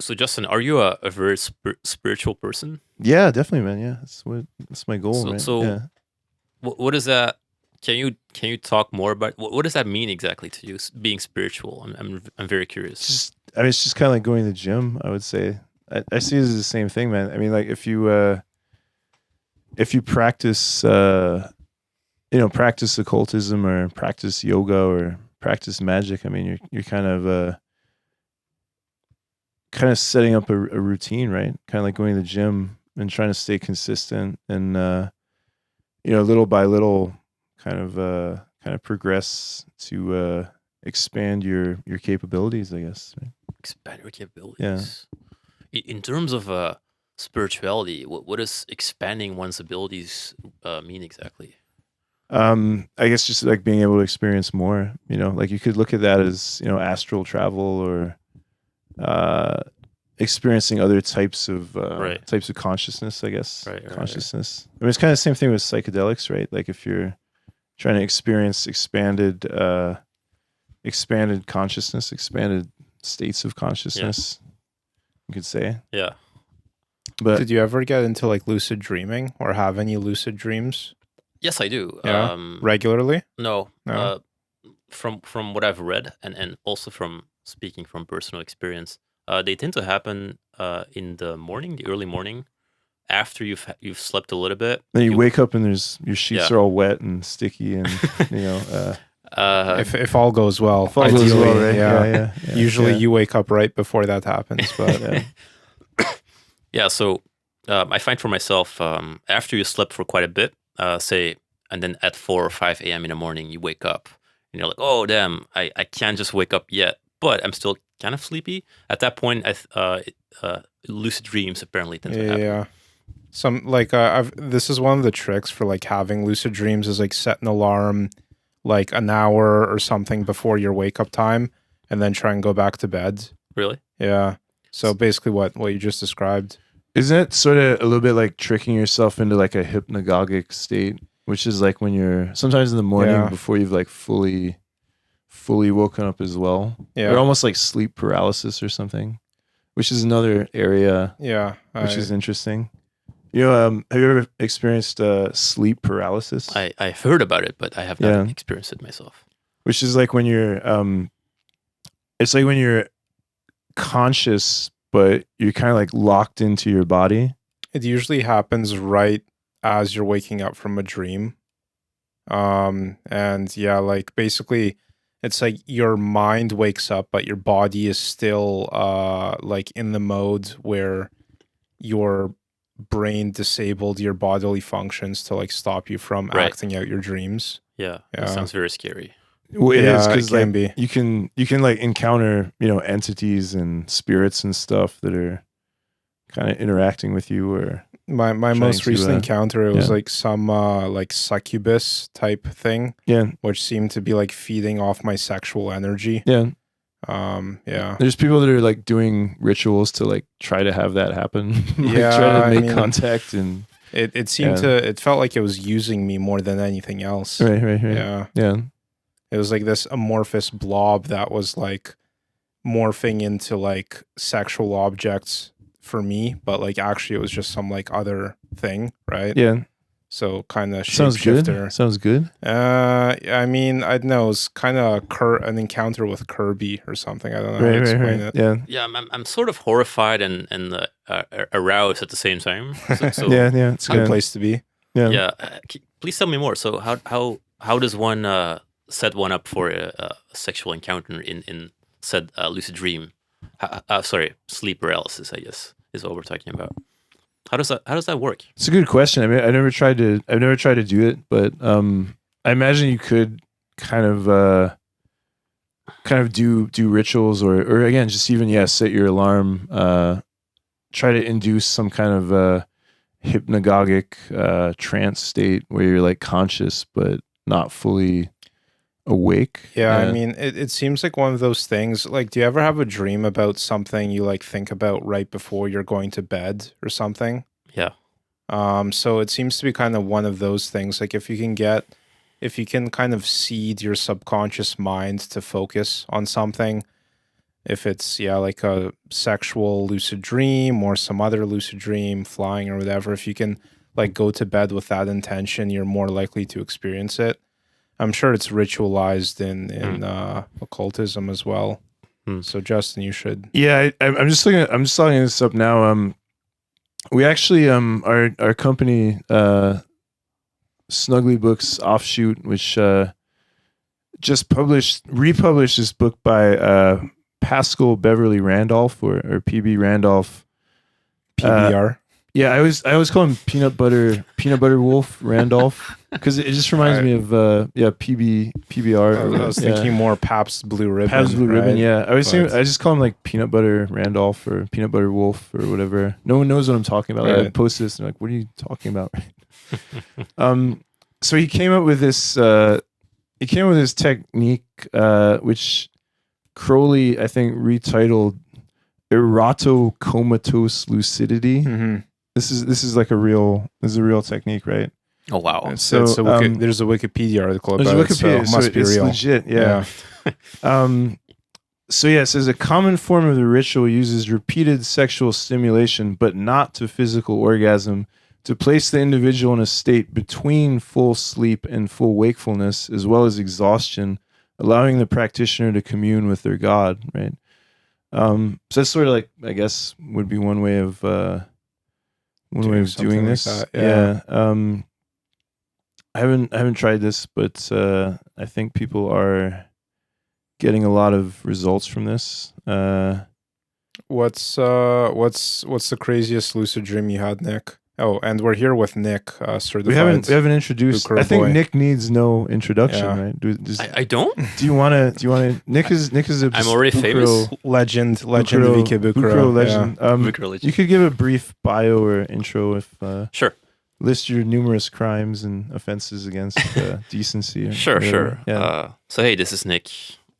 So Justin, are you a very spiritual person? Yeah, definitely, man. Yeah, that's my goal, So right? so Yeah. what is that? Can you talk more about what does that mean exactly to you? Being spiritual. I'm very curious. Just I mean, it's just kind of like going to the gym. I would say I see it as the same thing, man. I mean, like if you practice practice occultism or practice yoga or practice magic. I mean, you're kind of setting up a routine, right? Kind of like going to the gym and trying to stay consistent and little by little kind of progress to expand your capabilities, I guess. Right? Expand your Yeah. capabilities. In terms of spirituality, what does expanding one's abilities mean exactly? I guess just like being able to experience more, like you could look at that as, astral travel or uh experiencing other Right. types of consciousness, I guess. Right. Consciousness. I mean, it's kind of the same thing with psychedelics, right? Like if you're trying to experience expanded consciousness, expanded states of Yeah. consciousness, you could say. Yeah. But Did you ever get into like lucid dreaming or have any lucid dreams? Yes, I do. Yeah, regularly? No. No. From what I've read and also from speaking from personal experience, they tend to happen in the morning, the early morning, after you've slept a little bit. then you You wake up and there's your sheets Yeah. are all wet and sticky and you know If all goes well, if all goes ideally, well, right? yeah. Usually yeah. you wake up right before that happens, but Yeah. Yeah, so I find for myself, after you slept for quite a bit, say, and then at 4 or 5 a.m. in the morning, you wake up and you're like, oh, damn, I can't just wake up yet, but I'm still kind of sleepy. At that point, lucid dreams apparently tend to happen. yeah. Some like this is one of the tricks for like having lucid dreams is like set an alarm like an hour or something before your wake up time and then try and go back to bed. Really? Yeah. So basically what you just described. Isn't it sort of a little bit like tricking yourself into like a hypnagogic state, which is like when you're sometimes in the morning Yeah. before you've like fully woken up as well. Yeah. Or almost like sleep paralysis or something, which is another area Yeah. which is interesting. Have you ever experienced sleep paralysis? I've heard about it, but I have not experienced it myself. Which is like when you're it's like when you're conscious but you're kind of like locked into your body. It usually happens right as you're waking up from a dream. And yeah, like basically it's like your mind wakes up, but your body is still like in the mode where your brain disabled your bodily functions to like stop you from acting out your dreams. Yeah. That sounds very scary. Well, it is because can like be. you can like encounter entities and spirits and stuff that are kind of interacting with you. Or my most recent encounter, it was like some like succubus type thing, which seemed to be like feeding off my sexual energy. There's people that are like doing rituals to like try to have that happen. Like, try to make contact, and it seemed it felt like it was using me more than anything else. Right. Yeah. It was like this amorphous blob that was like morphing into like sexual objects for me, but like actually it was just some like other thing, right? Yeah. So kind of sounds good. Sounds good. I mean, I don't know. It was kind of an encounter with Kirby or something. I don't know how to explain it. Yeah. Yeah, I'm sort of horrified and aroused at the same time. So yeah, it's a good place to be. Yeah. Yeah. Please tell me more. So how does one set one up for a sexual encounter in said lucid dream? Sorry, sleep paralysis, I guess, is what we're talking about. How does that work? It's a good question. I mean, I've never tried to do it, but I imagine you could kind of do rituals or again just even set your alarm, try to induce some kind of hypnagogic trance state where you're like conscious but not fully awake. Yeah, I mean, it seems like one of those things. Like, do you ever have a dream about something you like think about right before you're going to bed or something? Yeah. So it seems to be kind of one of those things. Like if you can kind of seed your subconscious mind to focus on something, if it's like a sexual lucid dream or some other lucid dream, flying or whatever, if you can like go to bed with that intention, you're more likely to experience it. I'm sure it's ritualized in occultism as well. So Justin, you should. Yeah, I'm just looking. I'm just looking this up now. We actually our company Snuggly Books offshoot, which just republished this book by Pascal Beverly Randolph or PB Randolph. PBR. Yeah, I always call him Peanut Butter Wolf Randolph because it just reminds me of PBR. I was thinking more Pabst Blue Ribbon. Pabst Blue Ribbon, right? yeah. I just call him like Peanut Butter Randolph or Peanut Butter Wolf or whatever. No one knows what I'm talking about. Like, I post this and they're like, what are you talking about? So he came up with this. He came up with this technique, which Crowley, I think, retitled eratocomatose lucidity. Mm-hmm. This is like a real technique, right? Oh wow! So there's a Wikipedia article about it, so it must be it's real. Legit, yeah. So yeah, it says a common form of the ritual uses repeated sexual stimulation, but not to physical orgasm, to place the individual in a state between full sleep and full wakefulness, as well as exhaustion, allowing the practitioner to commune with their God. Right. So that's sort of like, I guess, would be one way of doing this. Like that, yeah. I haven't tried this, but I think people are getting a lot of results from this. What's the craziest lucid dream you had, Nick? Oh, and we're here with Nick, certified. We haven't introduced. Bukuro I think boy. Nick needs no introduction, right? I don't. Do you want to? Nick is a. I'm already famous. Legend of Bukuro Ikebukuro. legend. Bukuro legend. You could give a brief bio or intro if. Sure. List your numerous crimes and offenses against decency. Or Sure. whatever. Yeah. So hey, this is Nick.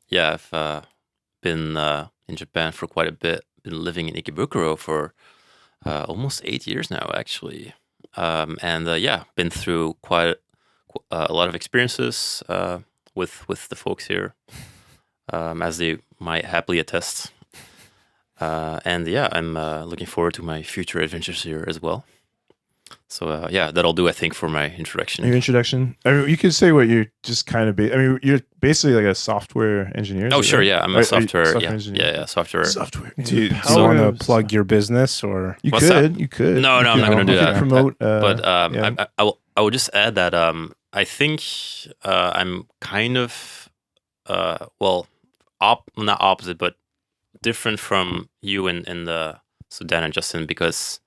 Yeah, I've been in Japan for quite a bit. Been living in Ikebukuro for almost 8 years now, actually. Been through quite a lot of experiences with the folks here, as they might happily attest. I'm looking forward to my future adventures here as well. So that'll do, I think, for my introduction. Your introduction. I mean, you could say what you're just kind of. You're basically like a software engineer. Oh, sure, right? I'm a software. Engineer? Yeah, software. Software. Do you want to plug your business or? You What's could. that? You could. No, I'm not going to do that. Promote. I will just add that I think I'm kind of not opposite, but different from you in the Sudan and Justin, because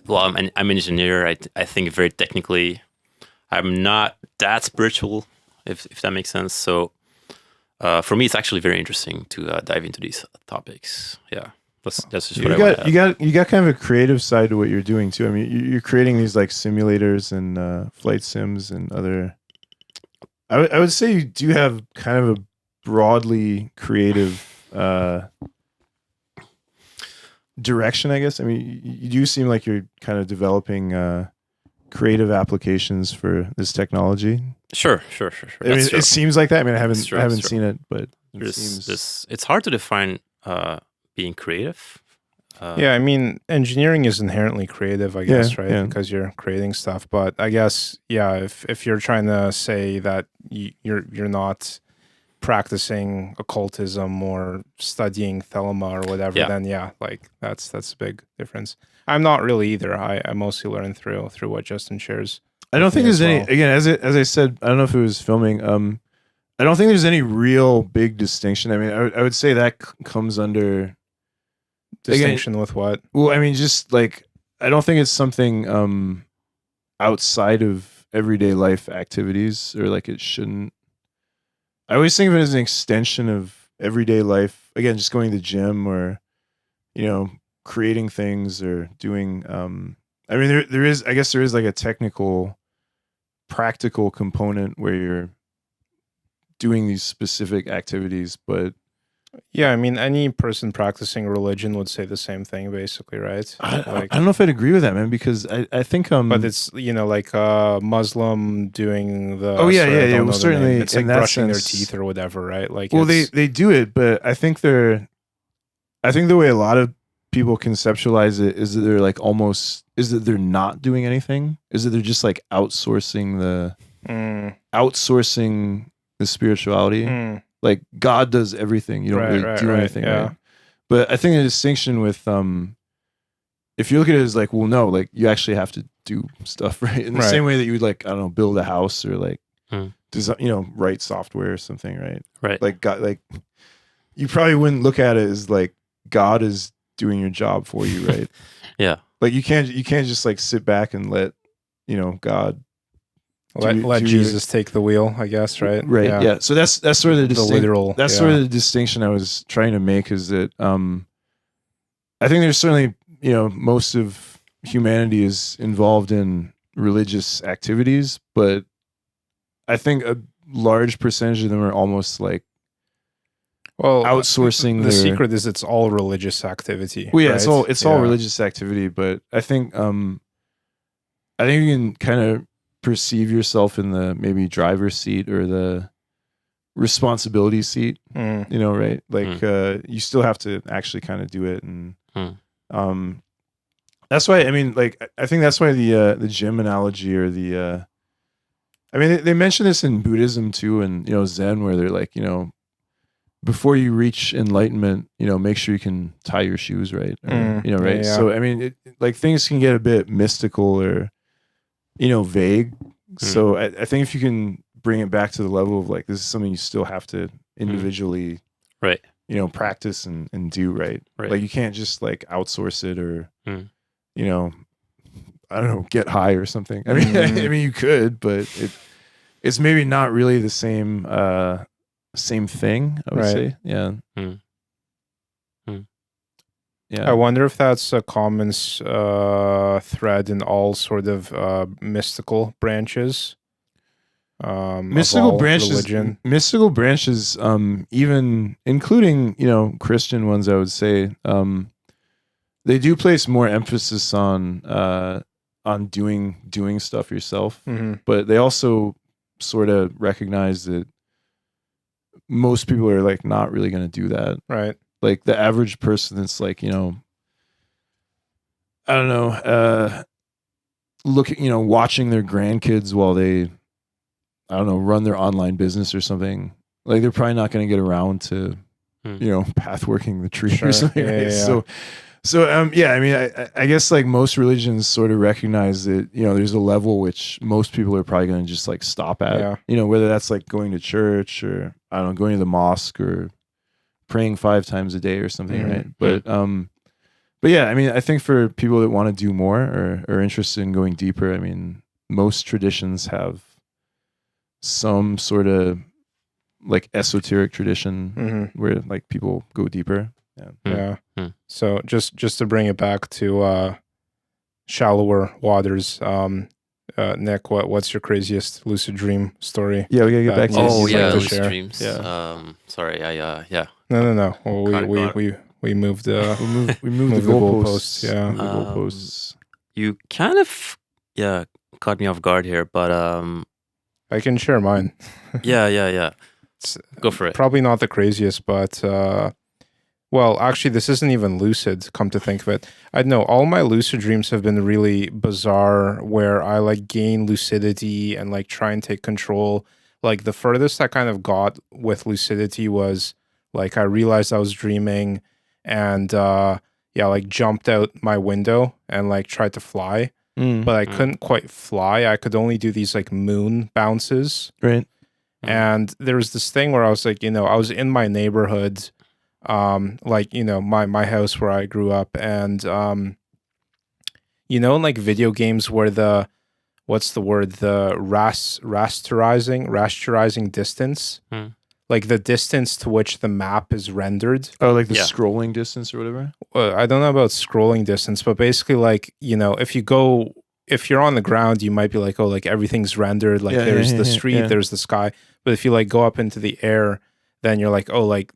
I'm an engineer. I think very technically. I'm not that spiritual, if that makes sense. So for me, it's actually very interesting to dive into these topics. Yeah. That's just what you got kind of a creative side to what you're doing too. I mean, you're creating these like simulators and flight sims and other. I would say you do have kind of a broadly creative direction, I guess. I mean, you do seem like you're kind of developing creative applications for this technology. Sure. I mean, it seems like that. I mean, I haven't seen it, but it's hard to define being creative. I mean, engineering is inherently creative, I guess, right? Yeah. Because you're creating stuff. But I guess, if you're trying to say that you're not practicing occultism or studying thelema or whatever, then that's a big difference. I'm not really either. I mostly learn through what Justin shares. I don't think there's any. Again, as I said, I don't know if it was filming. I don't think there's any real big distinction. I mean, I would say that comes under distinction with what? Well, I mean, just like I don't think it's something outside of everyday life activities, or like it shouldn't. I always think of it as an extension of everyday life. Again, just going to the gym or, creating things or doing. I mean, there is like a technical, practical component where you're doing these specific activities, but Yeah, I mean, any person practicing religion would say the same thing, basically, right? I don't know if I'd agree with that, man, because I think but it's like a Muslim doing the. Oh yeah, sorry, yeah, I yeah. don't Well, know the name. certainly It's in like that brushing their sense, teeth or whatever, right? Like, well, it's, they do it, but I think the way a lot of people conceptualize it is that they're like almost is that they're not doing anything, is that they're just like outsourcing the spirituality. Like God does everything. You don't really do anything, yeah. right? But I think the distinction with if you look at it as like, well, no, like you actually have to do stuff, right? In the same way that you would like, I don't know, build a house or like design, write software or something, right? Right. Like God, like you probably wouldn't look at it as like God is doing your job for you, right? Yeah. Like you can't just like sit back and let God let Jesus take the wheel, I guess, right? Right. Yeah. So that's sort of the literal. That's sort of the distinction I was trying to make, is that I think there's certainly most of humanity is involved in religious activities, but I think a large percentage of them are almost like outsourcing. The secret is it's all religious activity. Well, yeah, right? it's all religious activity, but I think you can kind of perceive yourself in the maybe driver's seat or the responsibility seat, right? Like you still have to actually kind of do it, and that's why I think that's why the gym analogy or the they mention this in Buddhism too, and Zen, where they're like, before you reach enlightenment, make sure you can tie your shoes right, or, right? Yeah. So like things can get a bit mystical or vague. So I think if you can bring it back to the level of like, this is something you still have to individually right, practice and do, right? Like you can't just like outsource it or I don't know, get high or something. I mean you could, but it's maybe not really the same thing, I would say. Yeah. Yeah. I wonder if that's a common thread in all sort of mystical branches. Mystical branches, even including Christian ones, I would say, they do place more emphasis on doing stuff yourself, but they also sort of recognize that most people are like not really going to do that, right? Like the average person that's like, I don't know, watching their grandkids while they, I don't know, run their online business or something. Like they're probably not going to get around to, path working the tree or something. Yeah, right? yeah. So I guess like most religions sort of recognize that, there's a level which most people are probably going to just like stop at, whether that's like going to church or, I don't know, going to the mosque or praying 5 times a day or something, right? But yeah, I think for people that want to do more or are interested in going deeper, most traditions have some sort of like esoteric tradition where like people go deeper. So just to bring it back to shallower waters, Nick, what's your craziest lucid dream story? Yeah, we gotta get back to lucid dreams. Yeah. Sorry, No. Well, we moved the goalposts. Yeah. The goalposts. You kind of caught me off guard here, but I can share mine. Yeah. Go for it. Probably not the craziest, but well, actually, this isn't even lucid, come to think of it. I know all my lucid dreams have been really bizarre, where I like gain lucidity and like try and take control. Like the furthest I kind of got with lucidity was like I realized I was dreaming and like jumped out my window and like tried to fly. But I couldn't quite fly. I could only do these like moon bounces. Right. And there was this thing where I was like, I was in my neighborhood, my house where I grew up, and in like video games where the rasterizing distance, like the distance to which the map is rendered. Oh, like the scrolling distance or whatever? I don't know about scrolling distance, but basically like, if you're on the ground, you might be like, oh, like everything's rendered. Like there's the street, there's the sky. But if you like go up into the air, then you're like, oh, like,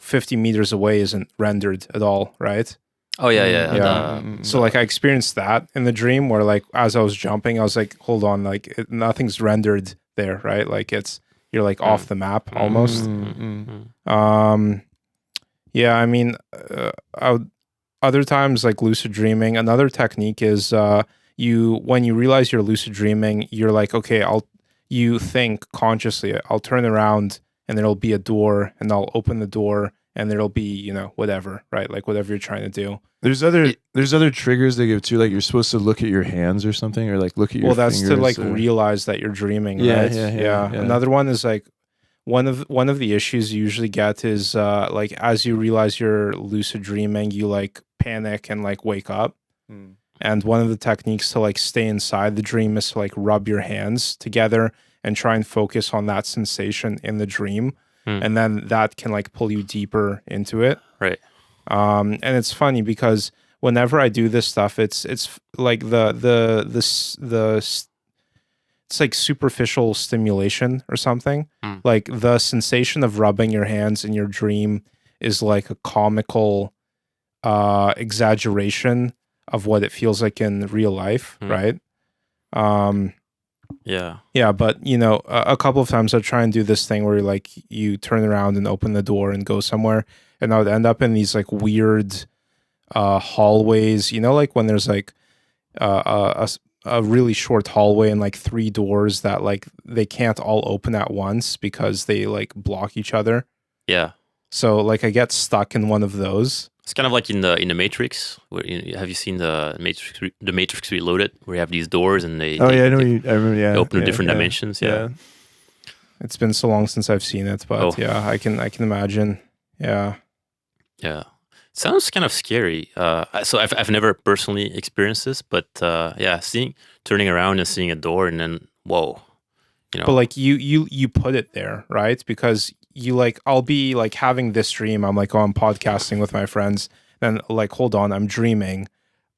50 meters away isn't rendered at all, right? Oh yeah. Yeah. So like I experienced that in the dream where like as I was jumping, I was like, hold on, like nothing's rendered there, right? Like you're like off the map almost. Yeah, I mean, other times like lucid dreaming, another technique is when you realize you're lucid dreaming, you're like, okay, you think consciously, I'll turn around and there'll be a door and I'll open the door and there'll be, whatever, right? Like whatever you're trying to do. There's other triggers they give too, like you're supposed to look at your hands or something, or like look at your that's fingers. to like realize that you're dreaming, Yeah, right? yeah. Another one is like one of the issues you usually get is like as you realize you're lucid dreaming, you like panic and like wake up. And one of the techniques to like stay inside the dream is to like rub your hands together and try and focus on that sensation in the dream. And then that can like pull you deeper into it. Right. And it's funny because whenever I do this stuff, it's like it's like superficial stimulation or something. Like the sensation of rubbing your hands in your dream is like a comical exaggeration of what it feels like in real life, right? Yeah, but a couple of times I'd try and do this thing where like you turn around and open the door and go somewhere, and I would end up in these like weird hallways, like when there's like a really short hallway and like 3 doors that like they can't all open at once because they like block each other. Yeah. So like I get stuck in one of those. It's kind of like in the Matrix. Where have you seen the Matrix Reloaded, where you have these doors and they I remember. Yeah, they open to different dimensions. Yeah. It's been so long since I've seen it, but yeah, I can imagine. Yeah. Sounds kind of scary. So I've never personally experienced this, but turning around and seeing a door and then whoa, But like you put it there, right? Because you like I'll be like having this dream. I'm like, I'm podcasting with my friends. Then like, hold on, I'm dreaming.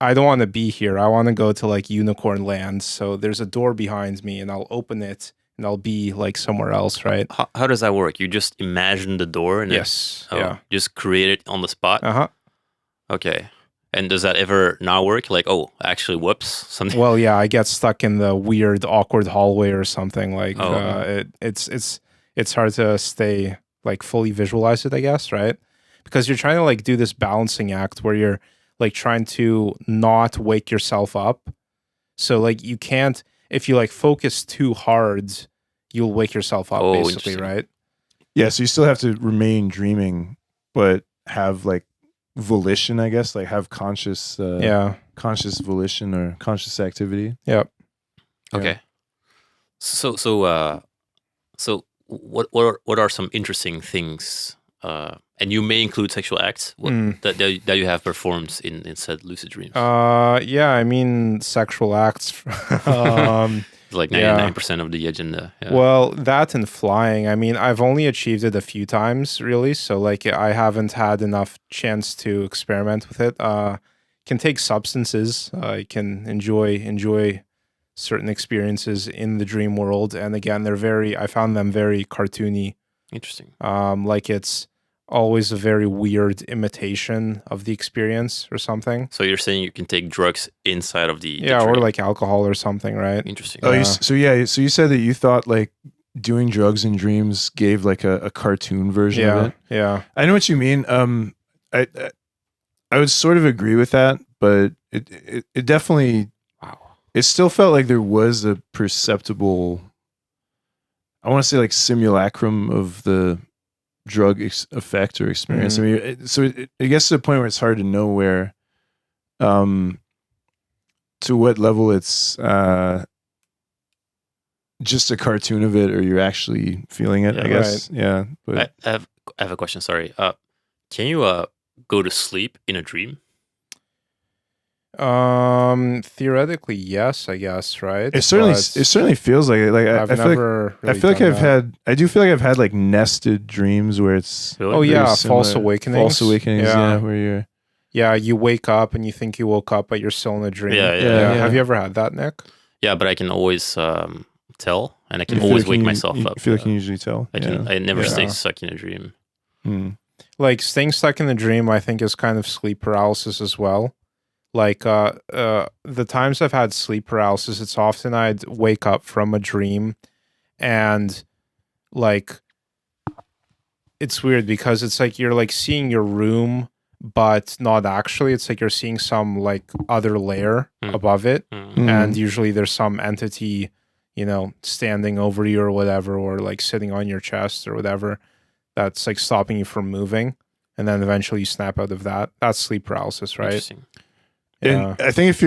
I don't want to be here. I want to go to like unicorn land. So there's a door behind me, and I'll open it, and I'll be like somewhere else, right? How does that work? You just imagine the door and just create it on the spot. Okay. And does that ever not work? Like, actually, whoops, something. Well, yeah, I get stuck in the weird, awkward hallway or something. Like, it's hard to stay like fully visualize it, I guess, right? Because you're trying to like do this balancing act where you're like trying to not wake yourself up. So like you can't, if you like focus too hard, you'll wake yourself up, basically, right? Yeah, so you still have to remain dreaming, but have like volition, I guess, like have conscious volition or conscious activity. Yep. Okay. So what are some interesting things, and you may include sexual acts that you have performed in said lucid dreams? Yeah, I mean sexual acts. Like 99% of the agenda. Yeah. Well, that and flying. I mean, I've only achieved it a few times, really. So like, I haven't had enough chance to experiment with it. Can take substances. I can enjoy certain experiences in the dream world, and again, I found them very cartoony. Interesting. Like it's always a very weird imitation of the experience or something. So you're saying you can take drugs inside of the or like alcohol or something, right? Interesting. So you said that you thought like doing drugs in dreams gave like a cartoon version of it. Yeah, I know what you mean. I would sort of agree with that, but it definitely it still felt like there was a perceptible, I want to say like simulacrum of the drug effect or experience. I mean, it gets to the point where it's hard to know where, to what level it's just a cartoon of it, or you're actually feeling it. I guess. Right. Yeah. But I have a question. Sorry. Can you go to sleep in a dream? Theoretically, yes, I guess, right? It certainly feels like it. Like I feel like I've had like nested dreams where it's false awakenings. Yeah, where you wake up and you think you woke up, but you're still in a dream. Yeah. Have you ever had that, Nick? Yeah, but I can always tell, and I can always wake myself up. I feel like you can usually tell. I never stay stuck in a dream. Like staying stuck in the dream, I think, is kind of sleep paralysis as well. Like the times I've had sleep paralysis, it's often I'd wake up from a dream, and like it's weird because it's like you're like seeing your room, but not actually. It's like you're seeing some like other layer above it, and usually there's some entity, standing over you or whatever, or like sitting on your chest or whatever, that's like stopping you from moving, and then eventually you snap out of that. That's sleep paralysis, right? Interesting. And I think if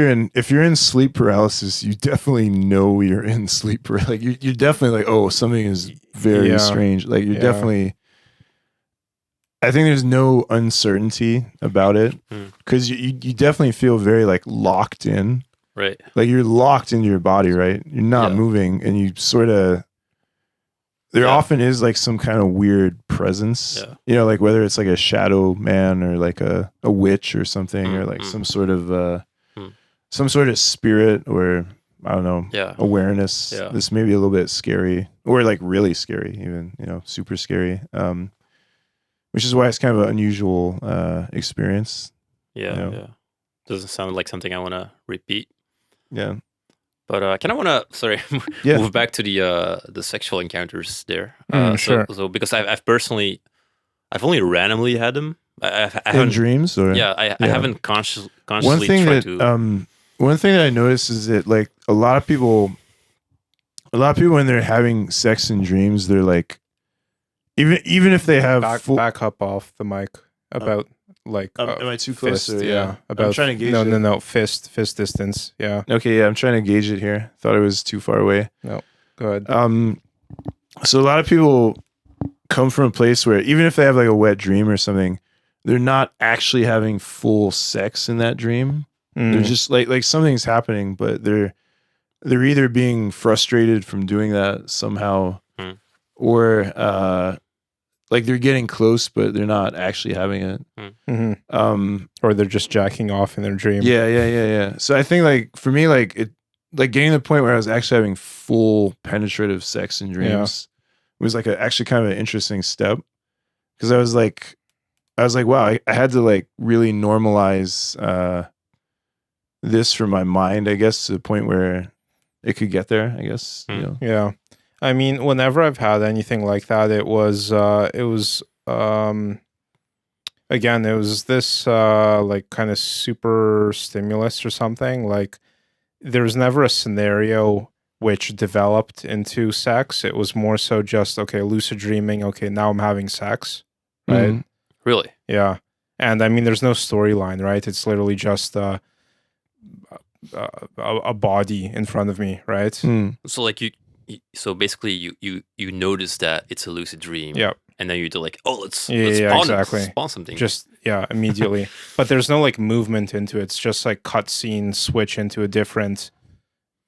you're in sleep paralysis, you definitely know you're in sleep paralysis. Like you're definitely like, oh, something is very strange. Like you're definitely. I think there's no uncertainty about it because you definitely feel very like locked in. Right. Like you're locked into your body, right? You're not moving, and you sort of. There often is like some kind of weird presence, like whether it's like a shadow man or like a witch or something, or like some sort of spirit, or I don't know, awareness. Yeah. This may be a little bit scary, or like really scary, even super scary. Which is why it's kind of an unusual experience. Yeah. Doesn't sound like something I want to repeat. Yeah. But kind of want to move back to the sexual encounters there. Sure. So because I've only randomly had them. I In haven't dreams, or I haven't consciously one thing tried that to. one thing that I noticed is that like a lot of people when they're having sex in dreams, they're like even if they have back up off the mic about like am I too close? fist, Or, about I'm trying to gauge no fist distance. Yeah. Okay, I'm trying to gauge it here. Thought it was too far away. No, go ahead. So a lot of people come from a place where even if they have like a wet dream or something, they're not actually having full sex in that dream. They're just like something's happening, but they're either being frustrated from doing that somehow, or like they're getting close, but they're not actually having it. Or they're just jacking off in their dream. Yeah. So I think like for me, like it, like getting to the point where I was actually having full penetrative sex in dreams was like actually kind of an interesting step, because I was like, wow, I had to like really normalize this for my mind, I guess, to the point where it could get there, I guess. Yeah. I mean, whenever I've had anything like that, it was again, it was this like kind of super stimulus or something. Like there's never a scenario which developed into sex. It was more so just, okay, lucid dreaming. Okay, now I'm having sex. Right. Really? Yeah. And I mean, there's no storyline, right? It's literally just a body in front of me, right? So like so basically you notice that it's a lucid dream. Yeah. And then you do like, oh, let's spawn something. Just immediately. But there's no like movement into it. It's just like cutscene switch into a different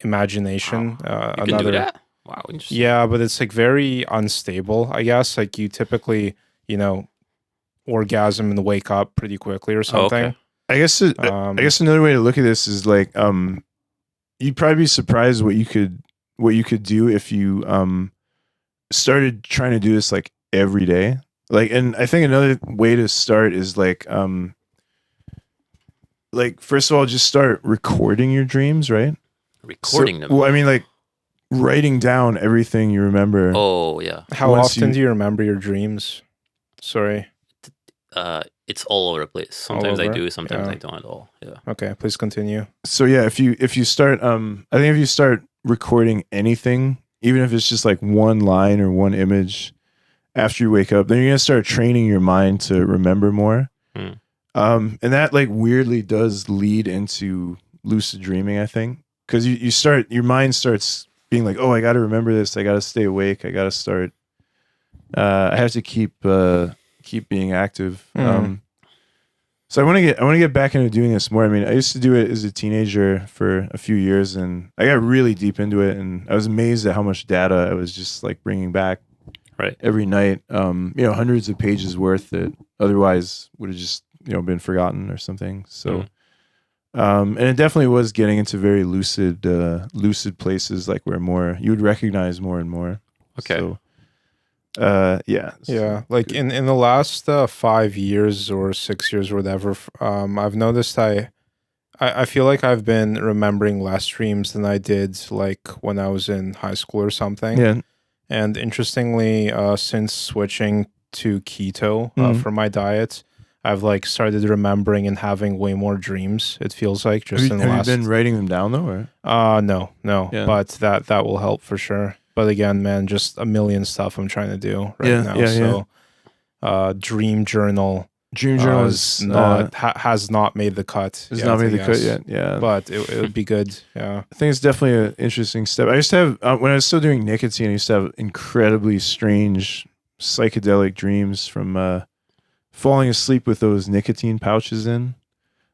imagination. You can do that? Wow, interesting. Yeah, but it's like very unstable, I guess. Like you typically, orgasm and wake up pretty quickly or something. Okay. I guess another way to look at this is like you'd probably be surprised what you could do if you started trying to do this like every day. Like, and I think another way to start is like first of all, just start recording your dreams, right? Recording them. Well, I mean, like writing down everything you remember. Oh yeah. How often do you remember your dreams? Sorry. It's all over the place. Sometimes I do, sometimes I don't at all. Yeah. Okay, please continue. So yeah, if you start I think if you start recording anything, even if it's just like one line or one image after you wake up, then you're gonna start training your mind to remember more. And that like weirdly does lead into lucid dreaming, I think. Because your mind starts being like, oh, I gotta remember this, I gotta stay awake, I gotta start I have to keep being active. So I want to get back into doing this more. I mean, I used to do it as a teenager for a few years, and I got really deep into it, and I was amazed at how much data I was just like bringing back every night. Hundreds of pages worth that otherwise would have just been forgotten or something. So and it definitely was getting into very lucid places, like where more you would recognize more and more. Okay. So, Yeah, like in the last 5 years or 6 years or whatever, I've noticed I feel like I've been remembering less dreams than I did like when I was in high school or something. Yeah. And interestingly, since switching to keto for my diet, I've like started remembering and having way more dreams. It feels like just in the last. Have you been writing them down though, No, or? yeah. But that will help for sure. But again, man, just a million stuff I'm trying to do right now. So, dream journal. Dream journal is not has not made the cut. It's not made the cut yet. Yeah, but it would be good. Yeah, I think it's definitely an interesting step. I used to have when I was still doing nicotine. I used to have incredibly strange psychedelic dreams from falling asleep with those nicotine pouches in.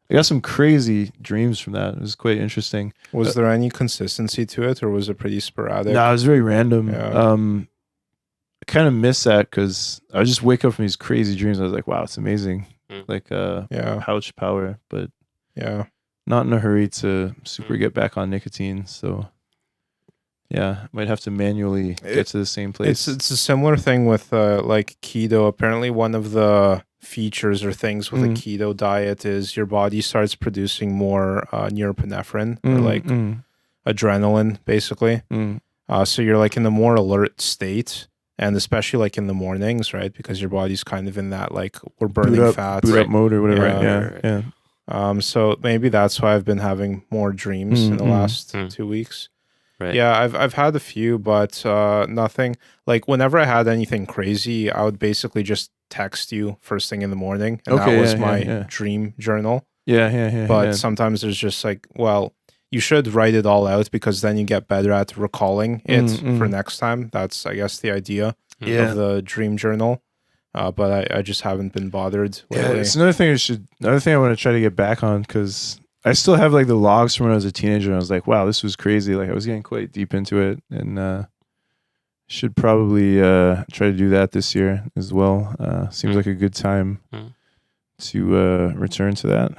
I got some crazy dreams from that. It was quite interesting. Was there any consistency to it, or was it pretty sporadic? No, it was very random. Yeah. I kind of miss that because I would just wake up from these crazy dreams. I was like, wow, it's amazing. Like pouch power, but not in a hurry to super get back on nicotine. So yeah, might have to manually get to the same place. It's a similar thing with like keto. Apparently one of the features or things with a keto diet is your body starts producing more norepinephrine or like adrenaline basically. So you're like in a more alert state. And especially like in the mornings, right? Because your body's kind of in that like we're burning fat, boot up mode or whatever. Yeah. So maybe that's why I've been having more dreams in the last 2 weeks. Right. Yeah, I've had a few, but nothing. Like whenever I had anything crazy, I would basically just text you first thing in the morning, and that was my dream journal. Yeah. But sometimes there's just like, well, you should write it all out because then you get better at recalling it for next time. That's, I guess, the idea of the dream journal. But I just haven't been bothered lately. Yeah, it's another thing I want to try to get back on because I still have like the logs from when I was a teenager. And I was like, wow, this was crazy. Like I was getting quite deep into it, and should probably try to do that this year as well. Seems like a good time to return to that.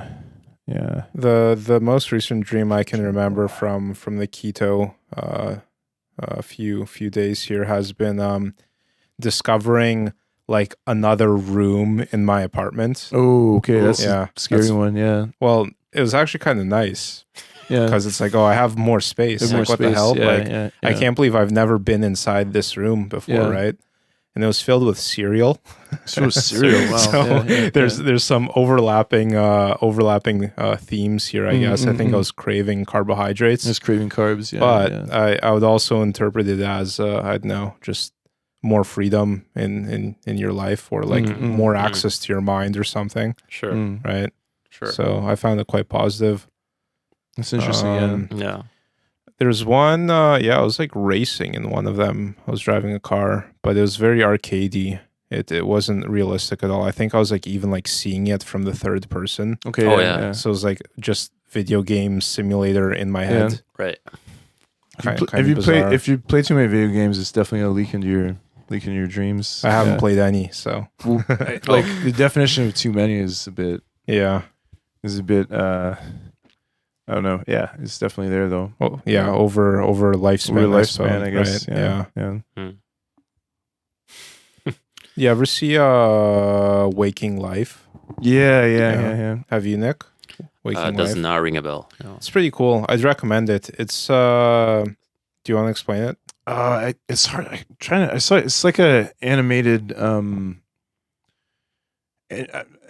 Yeah. The most recent dream I can remember from the keto a few days here has been discovering like another room in my apartment. Oh, okay. That's a scary one. Yeah. Well, it was actually kind of nice. Yeah. Because it's like, oh, I have more space. Like, what the hell? Yeah, I can't believe I've never been inside this room before, right? And it was filled with cereal. So cereal. Wow. So there's some overlapping themes here, I guess. I think I was craving carbohydrates. Just craving carbs, yeah. But I would also interpret it as I don't know, just more freedom in your life, or like more access to your mind or something. Sure. Right. Sure. So I found it quite positive. That's interesting. Yeah. There's one, I was like racing in one of them. I was driving a car, but it was very arcadey. It wasn't realistic at all. I think I was like even like seeing it from the third person. Okay. Yeah. So it was like just video game simulator in my head. Right. If you play too many video games, it's definitely gonna leak into your dreams. I haven't played any, so like the definition of too many is a bit. I don't know. Yeah, it's definitely there though. Oh, yeah, over lifespan, I guess. Right? Yeah. You ever see Waking Life? Yeah. Have you, Nick? Waking Life does not ring a bell. No. It's pretty cool. I'd recommend it. It's do you want to explain it? It's hard. I saw it. It's like a animated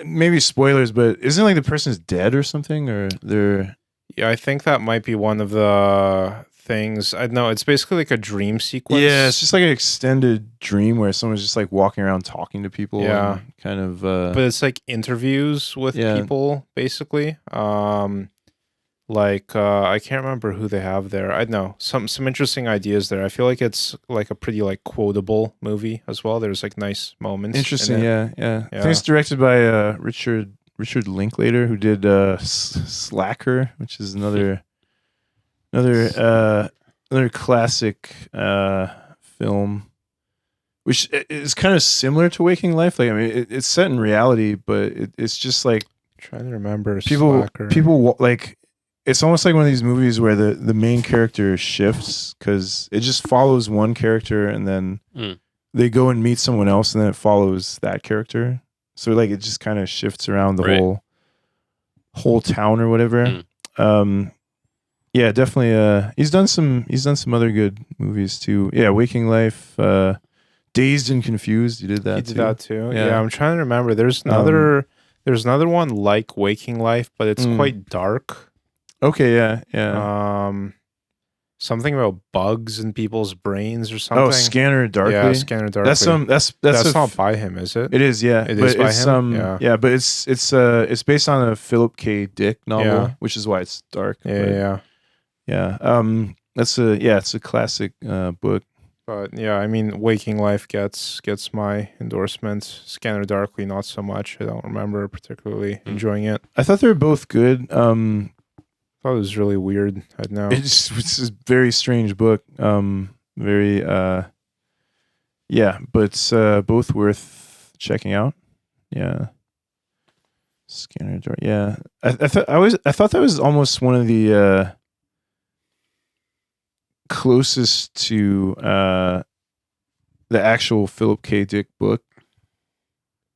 maybe spoilers, but isn't it like the person's dead or something, or they're... Yeah, I think that might be one of the things. I know it's basically like a dream sequence. Yeah, it's just like an extended dream where someone's just like walking around talking to people. Yeah, kind of. But it's like interviews with people, basically. I can't remember who they have there. I know some interesting ideas there. I feel like it's like a pretty like quotable movie as well. There's like nice moments. Interesting, yeah. I think it's directed by Richard Linklater, who did Slacker, which is another classic film, which is kind of similar to Waking Life. Like, I mean, it's set in reality, but it's just like, I'm trying to remember Slacker. People like, it's almost like one of these movies where the main character shifts because it just follows one character and then they go and meet someone else, and then it follows that character. So like it just kind of shifts around the Right. whole town or whatever. Yeah, definitely. He's done some other good movies too. Yeah, Waking Life, Dazed and Confused. You did that. He did that too. Yeah. Yeah, I'm trying to remember. There's another one like Waking Life, but it's quite dark. Okay, yeah. Something about bugs in people's brains or something. Oh, Scanner Darkly. Yeah, Scanner Darkly. That's not by him, is it? It is, yeah. It but is by it's, him. Yeah, but it's based on a Philip K. Dick novel, Yeah. which is why it's dark. Yeah. It's a classic book. But yeah, I mean, Waking Life gets my endorsement. Scanner Darkly, not so much. I don't remember particularly enjoying it. I thought they were both good. I thought it was really weird. I don't know. It's a very strange book. Very but both worth checking out. Yeah. Scanner Dark. Yeah. I thought that was almost one of the closest to the actual Philip K. Dick book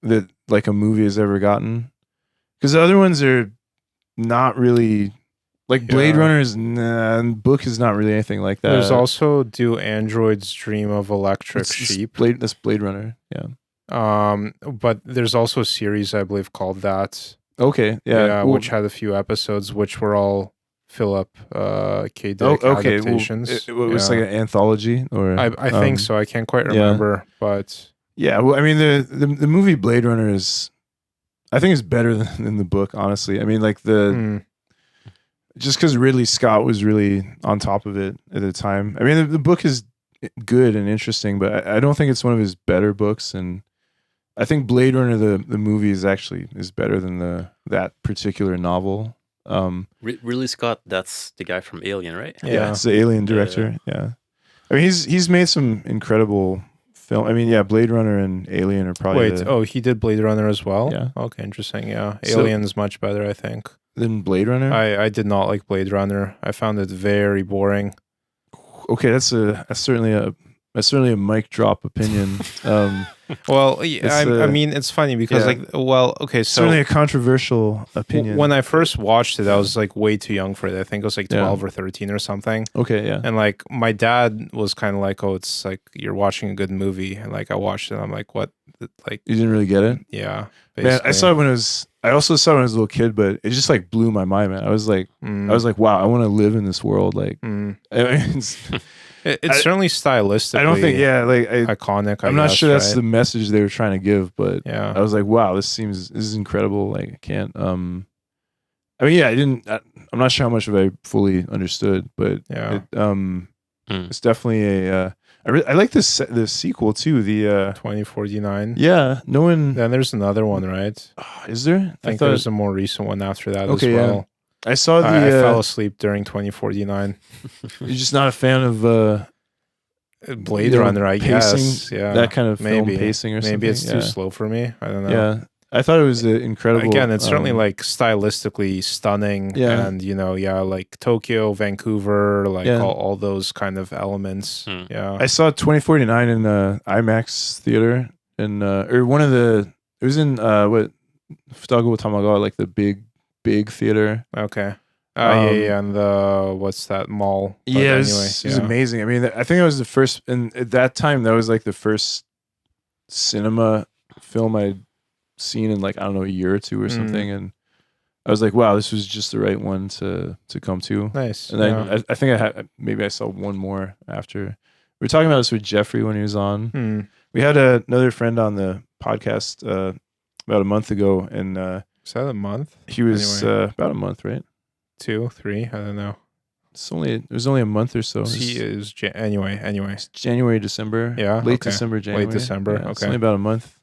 that like a movie has ever gotten. Because the other ones are not really like Blade Runner's book is not really anything like that. There's also Do Androids Dream of Electric Sheep? That's Blade Runner. Yeah. But there's also a series I believe called that. Okay. Yeah. Which had a few episodes, which were all Philip K. Dick adaptations. It was like an anthology, or I think so. I can't quite remember, but yeah. Well, I mean the movie Blade Runner I think is better than the book. Honestly, I mean like just because Ridley Scott was really on top of it at the time. I mean the book is good and interesting, but I don't think it's one of his better books. And I think Blade Runner the movie is better than that particular novel. Ridley Scott, that's the guy from Alien, right? Yeah, it's the Alien director. Yeah. I mean he's made some incredible film. I mean, yeah, Blade Runner and Alien are probably he did Blade Runner as well? Yeah. Okay, interesting. Yeah. Alien's much better, I think. Than Blade Runner? I did not like Blade Runner. I found it very boring. Okay, that's certainly a mic drop opinion. Well, I mean, it's funny because so certainly a controversial opinion. When I first watched it, I was like way too young for it. I think it was like 12 or 13 or something. Okay, yeah. And like my dad was kind of like, "Oh, it's like you're watching a good movie." And like I watched it, and I'm like, "What?" Like you didn't really get it? Yeah. Man, I saw it I also saw it when I was a little kid, but it just like blew my mind, man. I was like, wow, I want to live in this world. Like, it's certainly stylistically. I don't think, iconic. I'm not sure that's the message they were trying to give, but yeah, I was like, wow, this is incredible. Like, I can't. I mean, yeah, I'm not sure how much of it I fully understood, but yeah, it's definitely I like the sequel too. The 2049. Yeah, no one. Then there's another one, right? Is there? I think there's a more recent one after that as well. Yeah. I saw I fell asleep during 2049. You're just not a fan of Blade Runner, I pacing, guess. Yeah, that kind of film pacing or something. Maybe it's too slow for me. I don't know. Yeah, I thought it was incredible. Again, it's certainly like stylistically stunning, and like Tokyo, Vancouver, like all those kind of elements. Yeah, I saw 2049 in IMAX theater, and or one of the. It was in Futago Tamaga, like the big theater. Okay. And the what's that mall? But yeah, it was amazing. I mean, I think it was the first, and at that time, that was like the first cinema film I'd seen in like, I don't know, a year or two or something. And I was like, wow, this was just the right one to come to. Nice. And then I think I saw one more after. We were talking about this with Jeffrey when he was on. We had another friend on the podcast about a month ago, and was that a month? He was about a month, right? 2, 3, I don't know. It was only a month or so. Anyway. It's January, December. Yeah. Late December, January. Late December. Yeah, okay. It's only about a month.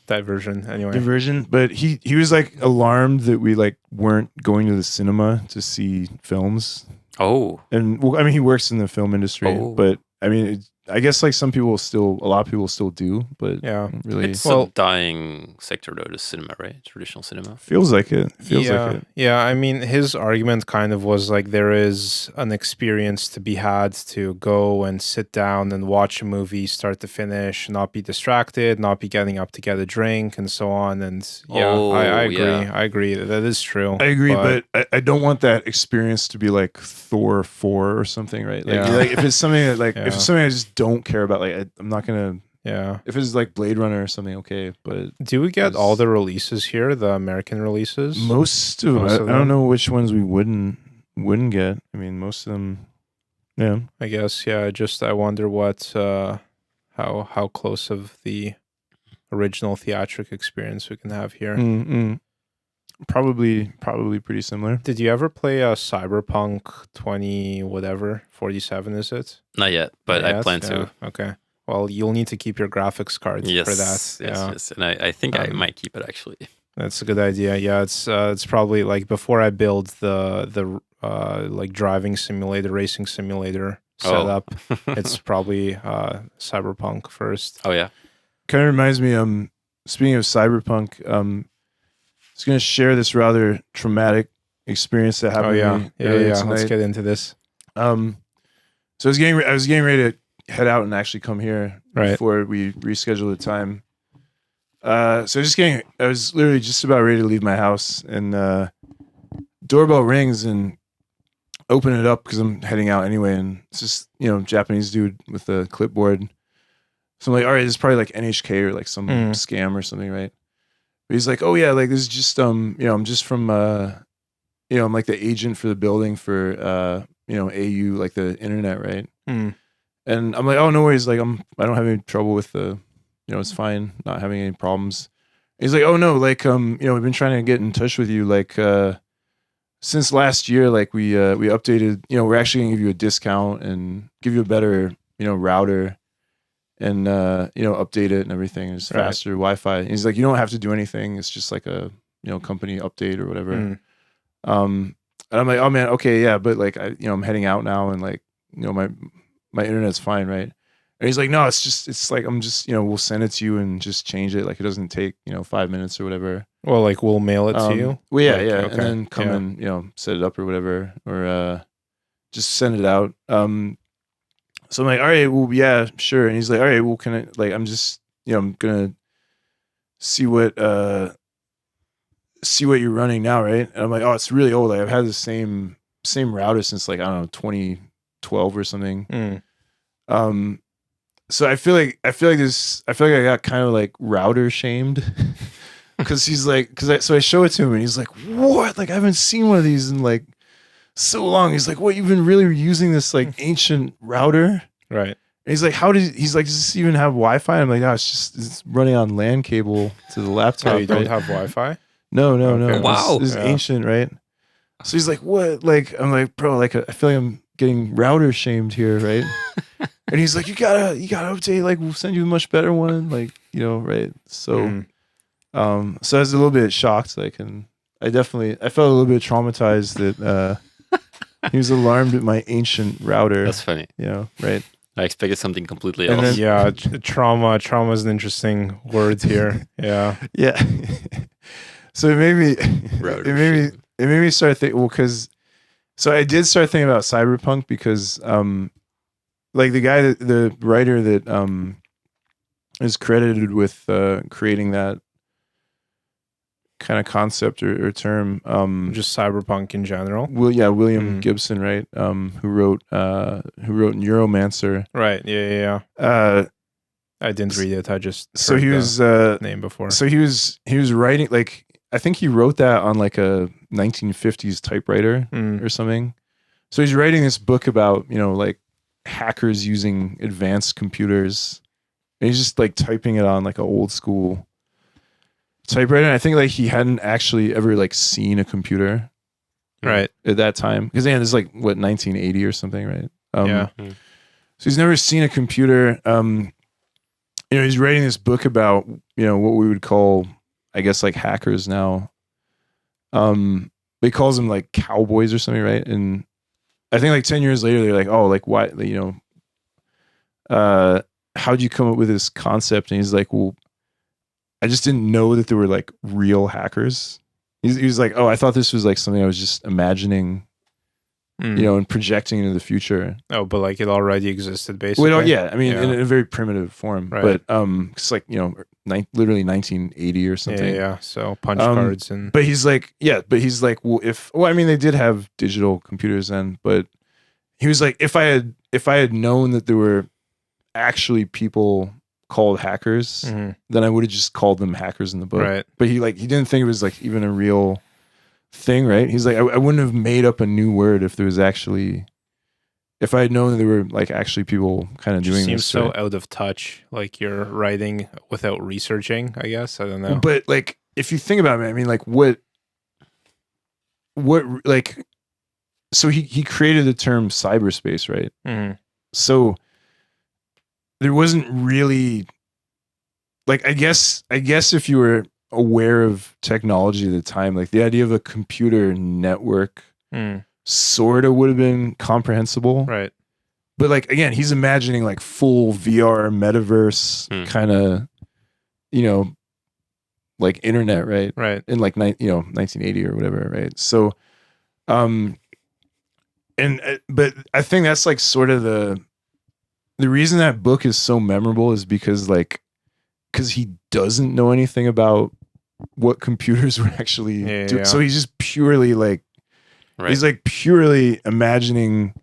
Diversion. But he was like alarmed that we like weren't going to the cinema to see films. Oh. And well, I mean, he works in the film industry, but I mean, I guess like a lot of people still do, but Yeah. really It's Well- a dying sector though, the cinema, right? Traditional cinema. feels like it. Feels yeah, like it. yeah. I mean, his argument kind of was like there is an experience to be had to go and sit down and watch a movie start to finish, not be distracted, not be getting up to get a drink, and so on. And yeah, I agree. yeah. I agree that is true. I agree, but I don't want that experience to be like Thor 4 or something, right? Like, Yeah. like if it's something that like if Yeah. it's something I just don't care about, like I'm not gonna. yeah. If it's like Blade Runner or something, okay, but Do we get all Yes. the releases here, the American releases? most of Most I, of I don't them? know which ones we wouldn't get. I mean, most of them, yeah. I guess, yeah. I wonder what, how close of the original theatric experience we can have here. Mm-mm. Probably pretty similar. Did you ever play a Cyberpunk 20 whatever 47? Is it? Not yet, but Not I yet? plan to. Yeah, okay. Well, you'll need to keep your graphics card Yes, for that. Yeah, yes. And I think I Um, might keep it actually. that's a good idea. Yeah, it's probably like before I build the like driving simulator, racing simulator setup. It's probably Cyberpunk first. Oh yeah. Kind of reminds me. Speaking of cyberpunk, I was gonna share this rather traumatic experience that happened Oh yeah, to me yeah, earlier yeah. Let's tonight. get into this. So I was getting ready to head out and actually come here Right. before we rescheduled the time. I was literally just about ready to leave my house, and doorbell rings, and open it up because I'm heading out anyway, and it's just Japanese dude with a clipboard. So I'm like, all right, this is probably like NHK or like some scam or something, right? But he's like, oh yeah, like this is just I'm just from I'm like the agent for the building for AU, like the internet, right? Mm. And I'm like, oh no worries, like I don't have any trouble with the it's fine, not having any problems. He's like, oh no, like we've been trying to get in touch with you like since last year, like we updated, we're actually gonna give you a discount and give you a better router and update it and everything. It's Right. faster Wi-Fi. And he's like, you don't have to do anything, it's just like a company update or whatever. Mm. And I'm like, oh man, okay, yeah, but like I'm heading out now, and like my internet's fine, right? And he's like, no, it's like I'm just we'll send it to you and just change it, like it doesn't take 5 minutes or whatever. Well, like we'll mail it to you. Well, yeah, Like, yeah, okay, and then come yeah. and set it up or whatever, or just send it out. So I'm like, all right, well, yeah, sure. And he's like, all right, well, can I, like, I'm just I'm gonna see what you're running now, right? And I'm like, oh, it's really old. Like I've had the same router since like I don't know 2012 or something. Mm. So I feel like I got kind of like router shamed because he's like, so I show it to him and he's like, what? Like I haven't seen one of these in like so long. He's like, what? You've been really using this like ancient router? Right. And he's like, he's like, does this even have Wi-Fi? I'm like, no, it's running on LAN cable to the laptop. Oh, you don't right? have Wi-Fi? No. Okay. Wow. This is Yeah. ancient, right? So he's like, what? Like, I'm like, bro, like, I feel like I'm getting router shamed here, right? And he's like, you gotta update. Like, we'll send you a much better one. Like, right? So, so I was a little bit shocked. Like, and I felt a little bit traumatized that he was alarmed at my ancient router. That's funny. Right? I expected something completely And else. then- Yeah, trauma. Trauma is an interesting word here. Yeah. Yeah. So it made me. Router It made me start thinking. Well, so I did start thinking about cyberpunk because, like the writer that is credited with creating that kind of concept or term. Just cyberpunk in general. William Gibson, right? Who wrote Neuromancer. Right. Yeah. I didn't read it. I just So heard he the was name before. so he was writing, like, I think he wrote that on like a 1950s typewriter or something. So he's writing this book about like hackers using advanced computers, and he's just like typing it on like an old school typewriter. And I think like he hadn't actually ever like seen a computer Right. at that time, because this is like what 1980 or something, right? Yeah. So he's never seen a computer. He's writing this book about what we would call, I guess, like hackers now. He calls them like cowboys or something, right? And I think like 10 years later, they're like, oh, like why, how'd you come up with this concept? And he's like, well, I just didn't know that there were like real hackers. He was like, oh, I thought this was like something I was just imagining, and projecting into the future. Oh, but like it already existed, basically. Well, yeah, I mean, in a very primitive form, Right. but it's like literally 1980 or something. Yeah. So punch cards and. But he's like, well, I mean, they did have digital computers then, but he was like, if I had known that there were actually people called hackers, then I would have just called them hackers in the book. Right. But he didn't think it was like even a real thing, right? He's like, I wouldn't have made up a new word if I had known that there were like actually people kind of doing seems this. So out of touch, like you're writing without researching, I guess. I don't know. But like, if you think about it, I mean, like what like, so he created the term cyberspace, right? So there wasn't really like, I guess if you were aware of technology at the time, like the idea of a computer network sort of would have been comprehensible. Right. But like, again, he's imagining like full VR metaverse kind of, like internet, right? Right. In like, 1980 or whatever. Right. So, but I think that's like sort of the reason that book is so memorable is because he doesn't know anything about what computers were actually doing. So he's just purely like, he's like purely imagining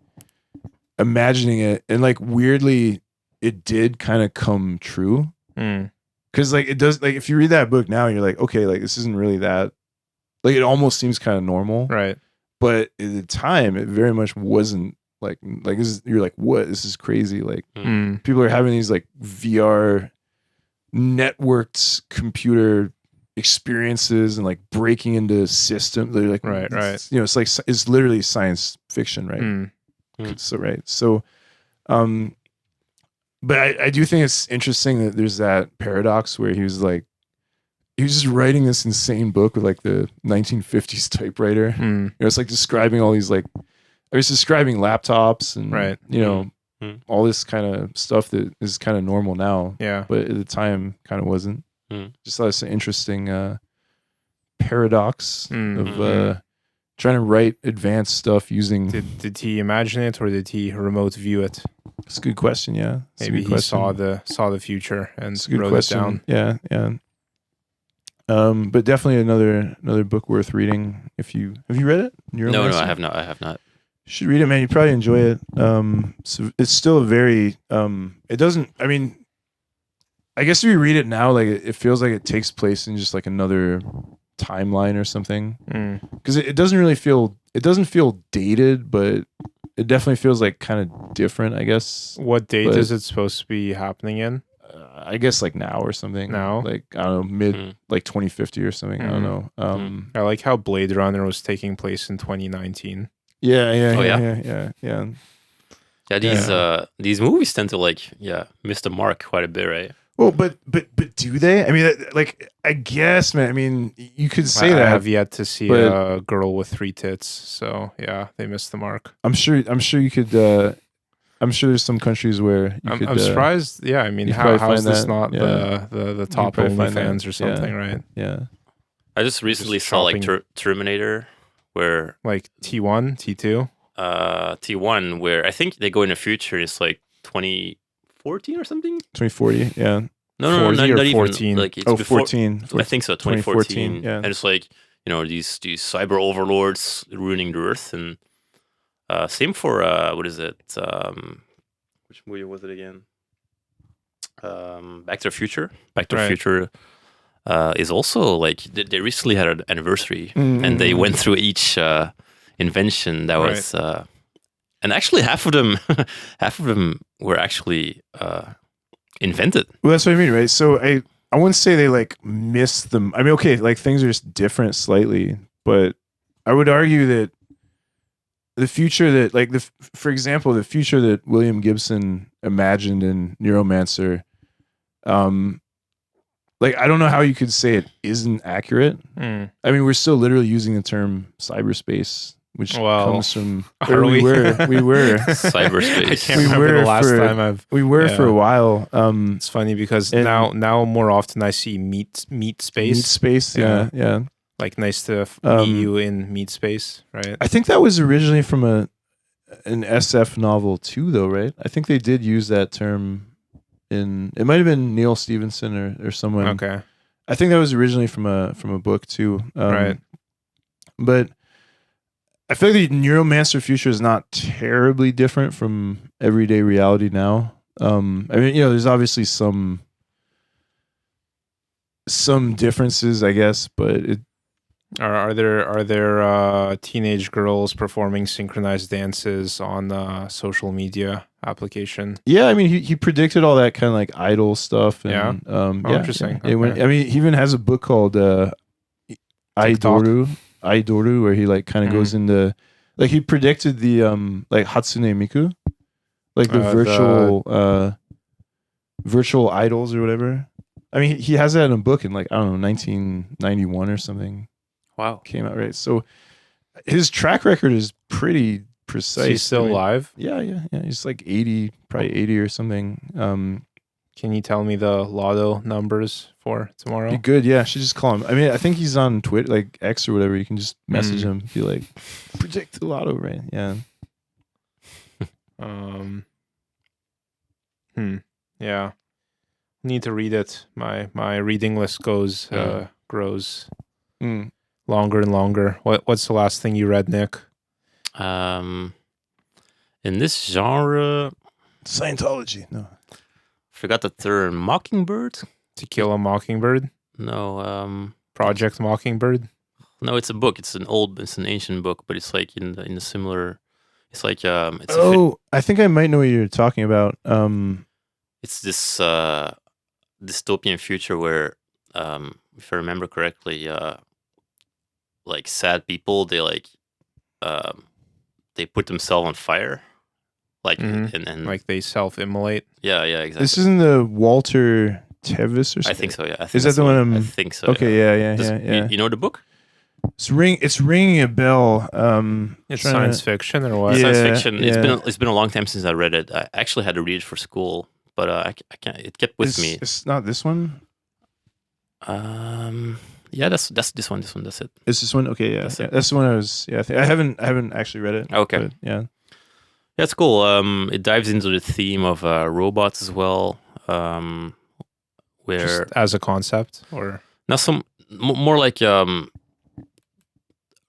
it, and like weirdly it did kind of come true. Because like it does, like if you read that book now, you're like, okay, like this isn't really that, like it almost seems kind of normal. Right. But at the time it very much wasn't like you're like, what, this is crazy. Like people are having these like VR networked computer experiences and like breaking into systems. They're like, right. It's like, it's literally science fiction, right? So but I do think it's interesting that there's that paradox where he was just writing this insane book with like the 1950s typewriter. It's like describing all these like, I was describing laptops and all this kind of stuff that is kind of normal now. Yeah. But at the time kind of wasn't. Just thought it's an interesting paradox of trying to write advanced stuff using. Did he imagine it or did he remote view it? It's a good question. Yeah. Maybe he saw the future and wrote it down. Yeah. But definitely another book worth reading. Have you read it? No, I have not. You should read it, man. You probably enjoy it. So it's still a very it doesn't, I mean, I guess if you read it now, like it feels like it takes place in just like another timeline or something. Because it doesn't really feel, it doesn't feel dated, but it definitely feels like kind of different, I guess. What date is it supposed to be happening in? I guess like now or something. Now? Like, I don't know, mid like 2050 or something. I don't know. I like how Blade Runner was taking place in 2019. Yeah. Yeah, these movies tend to miss the mark quite a bit, right? Well, but do they? I mean, like, I guess, man. I mean, you could say that. I have yet to see a girl with 3 tits, so yeah, they missed the mark. I'm sure you could. I'm sure there's some countries where you could. I'm surprised. Yeah, I mean, how is this not the top OnlyFans or something, right? Yeah. I just recently saw like Terminator, where like T1, T2, T1, where I think they go in the future. It's like 2014 or something. 2040, yeah. No, not even. Like it's 14. I think so, 2014. Yeah. And it's like, these cyber overlords ruining the Earth, and same for what is it? Which movie was it again? Back to the Future. Back to the Future is also like they recently had an anniversary, and they went through each invention that was. And actually, half of them were actually invented. Well, that's what I mean, right? So I wouldn't say they like missed them. I mean, okay, like things are just different slightly, but I would argue that the future that, like, for example, the future that William Gibson imagined in Neuromancer, like, I don't know how you could say it isn't accurate. I mean, we're still literally using the term cyberspace which Well, comes from are or we we? were I Cyberspace. can't We remember were the last for- time I've. we were for Yeah. a while. It's funny because And- now more often I see meat space. Meat Space, yeah. Like nice to Um, meet you in meat space, right? I think that was originally from an SF novel too, though, right? I think they did use that term in. It might have been Neil Stevenson or someone. Okay, I think that was originally from a book too. Right. But I feel like the Neuromancer future is not terribly different from everyday reality now. I mean, there's obviously some differences, I guess, but it. are there teenage girls performing synchronized dances on social media application? Yeah, I mean, he predicted all that kind of like idol stuff. And, Yeah? yeah, Interesting. yeah. It went, Okay. I mean, he even has a book called Aidoru, where he like kind of goes into, like he predicted the like Hatsune Miku, like the virtual idols or whatever. I mean, he has that in a book in like, I don't know, 1991 or something. Wow. Came out, right? So his track record is pretty precise. She's still I mean, alive. Yeah. He's like 80, probably 80 or something. Can you tell me the lotto numbers for tomorrow? Be good, yeah. Should just call him. I mean, I think he's on Twitter, like X or whatever. You can just message him, be like, predict the lotto, right? Yeah. Yeah. Need to read it. My reading list grows Mm. longer and longer. What's the last thing you read, Nick? In this genre, Scientology. No. forgot the term. Mockingbird? To Kill a Mockingbird? No. Project Mockingbird? No, it's a book. It's an ancient book, but it's like in the similar. It's like it's I think I might know what you're talking about. it's this dystopian future where, if I remember correctly, like sad people, they like they put themselves on fire, like and Like they self-immolate? yeah, exactly. This isn't the I Tevis or something. I think so. Yeah, I think Is that that's the one? I think so. Okay, yeah. You know the book? It's ringing a bell. It's trying science to- fiction or what? Yeah. Science fiction. It's been a long time since I read it. I actually had to read it for school, but I can't. It kept with me. It's not this one. Yeah, that's this one. That's it. Is this one? Okay, yeah. That's it. That's the one I was. Yeah, I haven't actually read it. Okay. but yeah. Yeah, it's cool. It dives into the theme of robots as well. Where Just as a concept, or now more like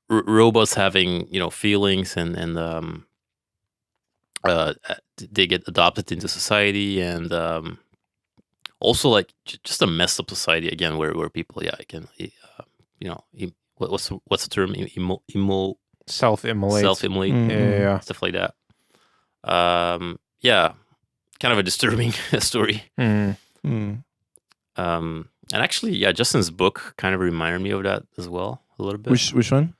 robots having feelings and they get adopted into society, and also like just a messed up society again where people what's the term, self-immolate. self-immolate, Yeah. stuff like that. Yeah, kind of a disturbing story. And actually, yeah, Justin's book kind of reminded me of that as well a little bit. Which one?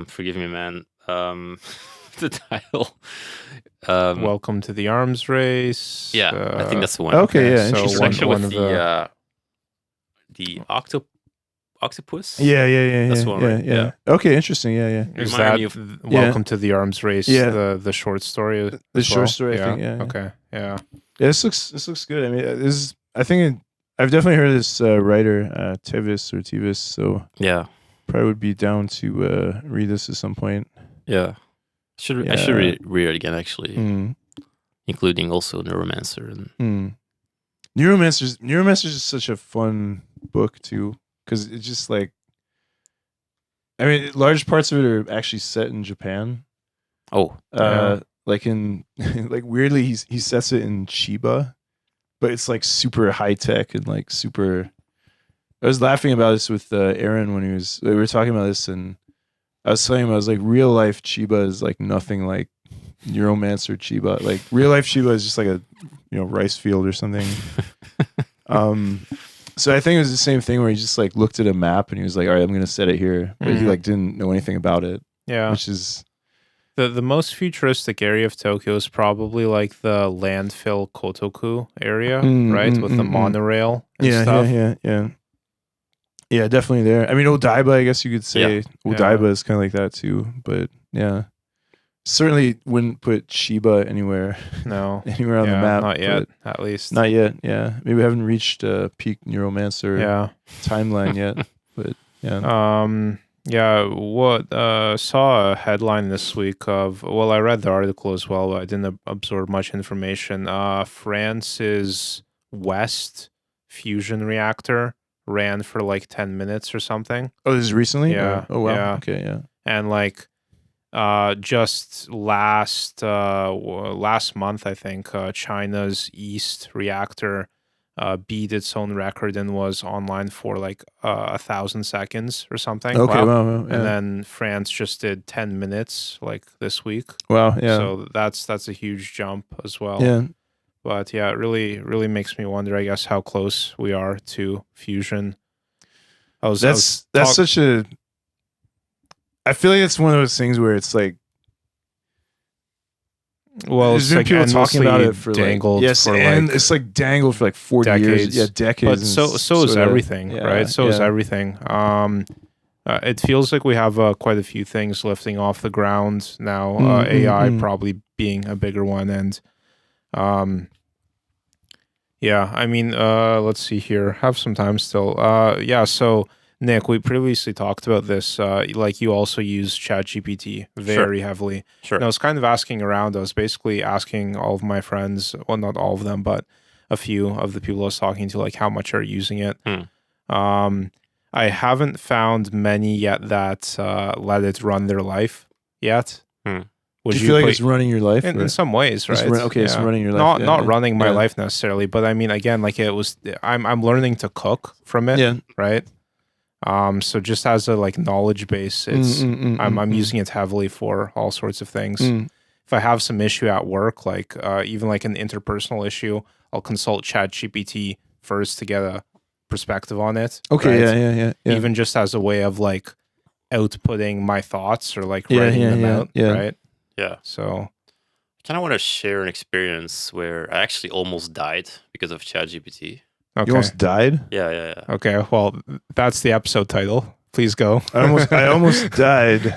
Forgive me, man. The title. Welcome to the Arms Race. Yeah, I think that's the one. Okay, yeah, so interesting. It's one actually of with the octopus. Yeah. That's one, right? Yeah. Okay, interesting. Yeah. Is Reminded that me of- Welcome to the Arms Race? Yeah. The short story. The as short well? story, I think, yeah. Okay. Yeah. Yeah, this looks good. I mean, I've definitely heard of this writer Tevis, so Yeah. probably would be down to read this at some point. Yeah. I should read it again, actually, including also Neuromancer. And Neuromancer is such a fun book too, because it's just like, I mean, large parts of it are actually set in Japan. Like in like weirdly he sets it in Chiba, but it's like super high tech and like super. I was laughing about this with Aaron when we were talking about this, and I was telling him, I was like, real life Chiba is like nothing like Neuromancer Chiba. Like real life Chiba is just like a rice field or something. So I think it was the same thing where he just like looked at a map and he was like, all right, I'm gonna set it here, but he like didn't know anything about it. Yeah. Which is the most futuristic area of Tokyo is probably like the landfill Kotoku area, right? With the monorail and stuff. Yeah. Yeah, definitely there. I mean, Odaiba, I guess you could say Odaiba Yeah. is kind of like that too. But yeah, certainly wouldn't put Shiba anywhere No. anywhere on the map. Not yet, but at least. Not yet. Yeah, maybe we haven't reached peak neuromancer Yeah. timeline yet. But yeah. Yeah, what saw a headline this week of, well, I read the article as well, but I didn't absorb much information. France's West fusion reactor ran for like 10 minutes or something. Oh, this is recently? Yeah. Oh, wow. Yeah. Okay, yeah. And like just last month, I think, China's East reactor beat its own record and was online for like 1,000 seconds or something. Okay, wow. Yeah. And then France just did 10 minutes like this week. Wow, yeah. So that's a huge jump as well. Yeah. But yeah, it really makes me wonder, I guess, how close we are to fusion. That's such a. I feel like it's one of those things where it's like. Well, there's been like people talking about it for dangled like, for and like it's like dangled for like 40 decades. years. Yeah, decades. But so is everything, right? So is everything. It feels like we have quite a few things lifting off the ground now. AI probably being a bigger one, and yeah. I mean, let's see here. Have some time still. Yeah. So Nick, we previously talked about this. Like you also use ChatGPT very heavily. Sure. And I was kind of asking around. I was basically asking all of my friends, well, not all of them, but a few of the people I was talking to, like how much are using it. I haven't found many yet that let it run their life yet. Do you feel like it's running your life? In some ways, right? It's running your life. Not running my life necessarily, but I mean, again, like it was. I'm learning to cook from it. Yeah. Right. So just as a like knowledge base, it's I'm using it heavily for all sorts of things. If I have some issue at work, like even like an interpersonal issue, I'll consult ChatGPT first to get a perspective on it. Okay, right? yeah. Even just as a way of like outputting my thoughts or like writing them out, right? Yeah. So I kind of want to share an experience where I actually almost died because of ChatGPT. Okay. You almost died? Yeah. Okay, well, that's the episode title. Please go. I almost died.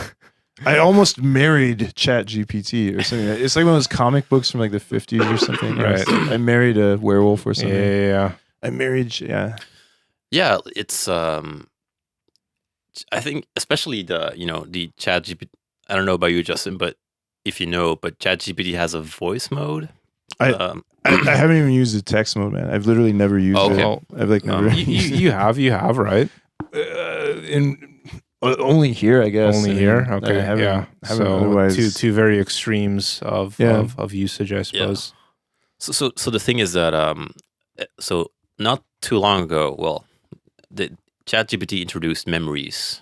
I almost married ChatGPT or something. It's like one of those comic books from like the 50s or something. Right. I married a werewolf or something. Yeah. I married, yeah. Yeah, it's I think especially the ChatGPT. I don't know about you, Justin, but if you know, but ChatGPT has a voice mode. I haven't even used the text mode, man. I've literally never used it. Well, I've like never. You have, right? Only here, I guess. Only here. Okay. I haven't So otherwise. two very extremes of usage, I suppose. So the thing is that so not too long ago, well, the ChatGPT introduced memories,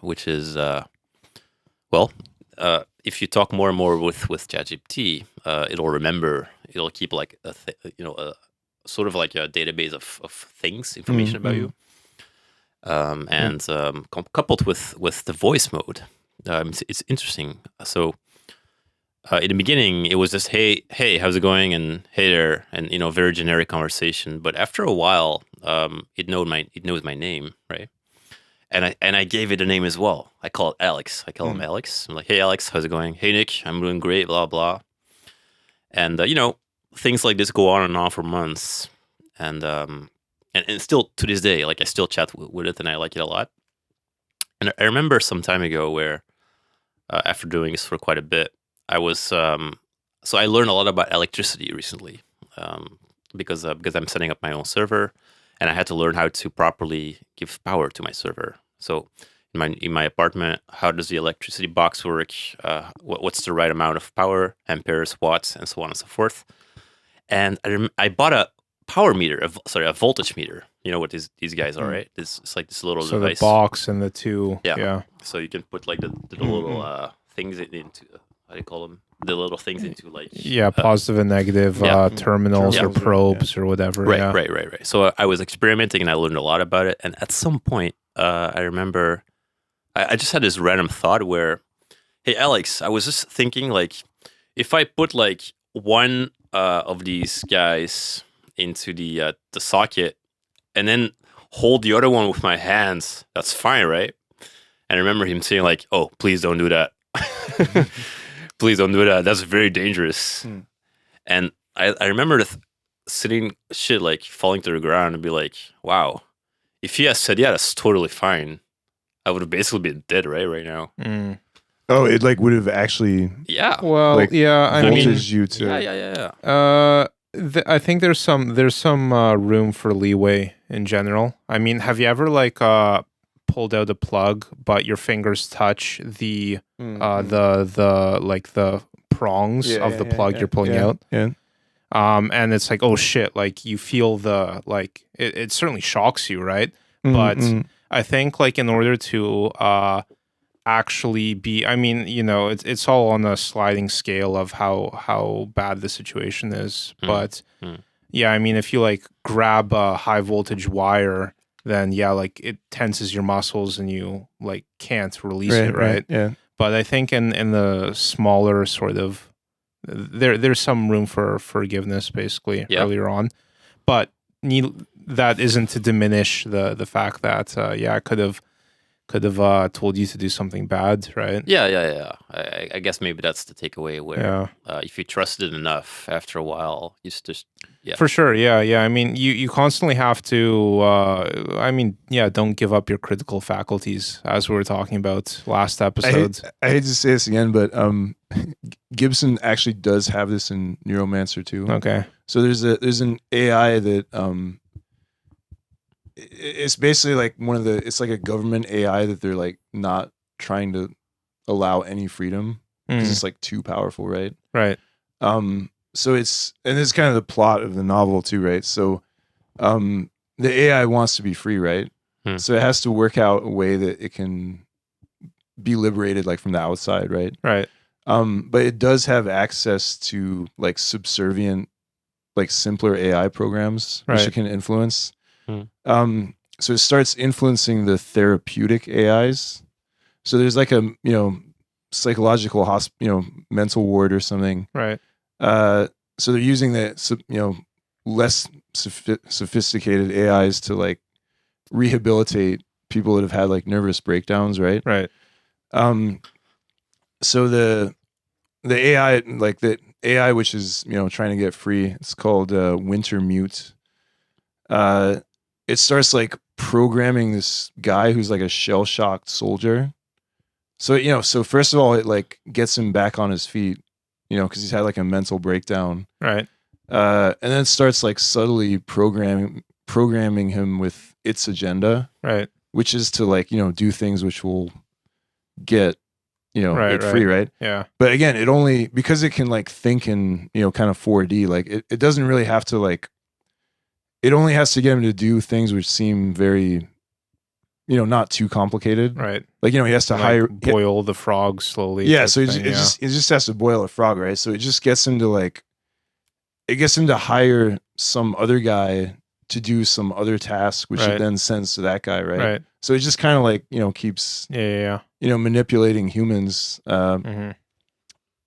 which is if you talk more and more with ChatGPT, it'll remember. It'll keep like a sort of like a database of things, information about you. And coupled with the voice mode, it's interesting. So in the beginning, it was just hey, how's it going, and hey there, and very generic conversation. But after a while, it knows my name, right? And I gave it a name as well. I call it Alex. I call him Alex. I'm like, hey Alex, how's it going? Hey Nick, I'm doing great. Blah blah. And things like this go on and on for months, and still to this day, like I still chat with it, and I like it a lot. And I remember some time ago where, after doing this for quite a bit, I was so I learned a lot about electricity recently, because I'm setting up my own server, and I had to learn how to properly give power to my server. So in my apartment, how does the electricity box work? What's the right amount of power, amperes, watts, and so on and so forth. And I bought a power meter, a voltage meter. You know what these guys are, right? It's like this little device. So the box and the two. Yeah. So you can put like the little things into, how do you call them? The little things into like positive and negative terminals or probes or whatever. Right. So I was experimenting and I learned a lot about it. And at some point, I remember I just had this random thought where, hey Alex, I was just thinking like, if I put like one of these guys into the socket and then hold the other one with my hands. That's fine, right? And I remember him saying like, "Oh, please don't do that. Please don't do that. That's very dangerous." And I remember sitting shit like falling to the ground and be like, "Wow, if he had said yeah, that's totally fine, I would have basically been dead right now." Oh, it like would have actually Yeah. Well, like, yeah, I mean, voltage you to Yeah. I think there's some room for leeway in general. I mean, have you ever like pulled out a plug, but your fingers touch the like the prongs of the plug you're pulling out? Yeah. And it's like, oh shit, like you feel the like it certainly shocks you, right? But I think like in order to actually be, I mean, you know, it's all on a sliding scale of how bad the situation is. But yeah, I mean, if you like grab a high voltage wire, then yeah, like it tenses your muscles and you like can't release it, right? Yeah. But I think in the smaller sort of there's some room for forgiveness basically earlier on, but that isn't to diminish the fact that I could have told you to do something bad, right? Yeah. I guess maybe that's the takeaway where if you trust it enough, after a while, you just For sure, yeah. I mean, you constantly have to. Don't give up your critical faculties, as we were talking about last episode. I hate to say this again, but Gibson actually does have this in Neuromancer too. Okay. So there's an AI that it's basically like it's like a government AI that they're like not trying to allow any freedom because it's like too powerful, right? Right. So it's kind of the plot of the novel too, right? So the AI wants to be free, right? So it has to work out a way that it can be liberated like from the outside, right? Right. But it does have access to like subservient, like simpler AI programs which it can influence. So it starts influencing the therapeutic AIs. So there's like a psychological mental ward or something. Right. So they're using the less sophisticated AIs to like rehabilitate people that have had like nervous breakdowns, right? Right. So the AI, like the AI which is trying to get free, it's called Winter Mute. It starts like programming this guy who's like a shell-shocked soldier. So so first of all, it like gets him back on his feet, because he's had like a mental breakdown. Right. And then it starts like subtly programming him with its agenda. Right. Which is to like do things which will get it free, right? Yeah. But again, it only because it can like think in kind of 4D. Like it doesn't really have to like. It only has to get him to do things which seem very, not too complicated. Right. Like, he has to boil the frog slowly. Yeah. So it just has to boil a frog, right? So it just gets him to like, it gets him to hire some other guy to do some other task, which it then sends to that guy, right? Right. So it just kind of like, keeps, manipulating humans. And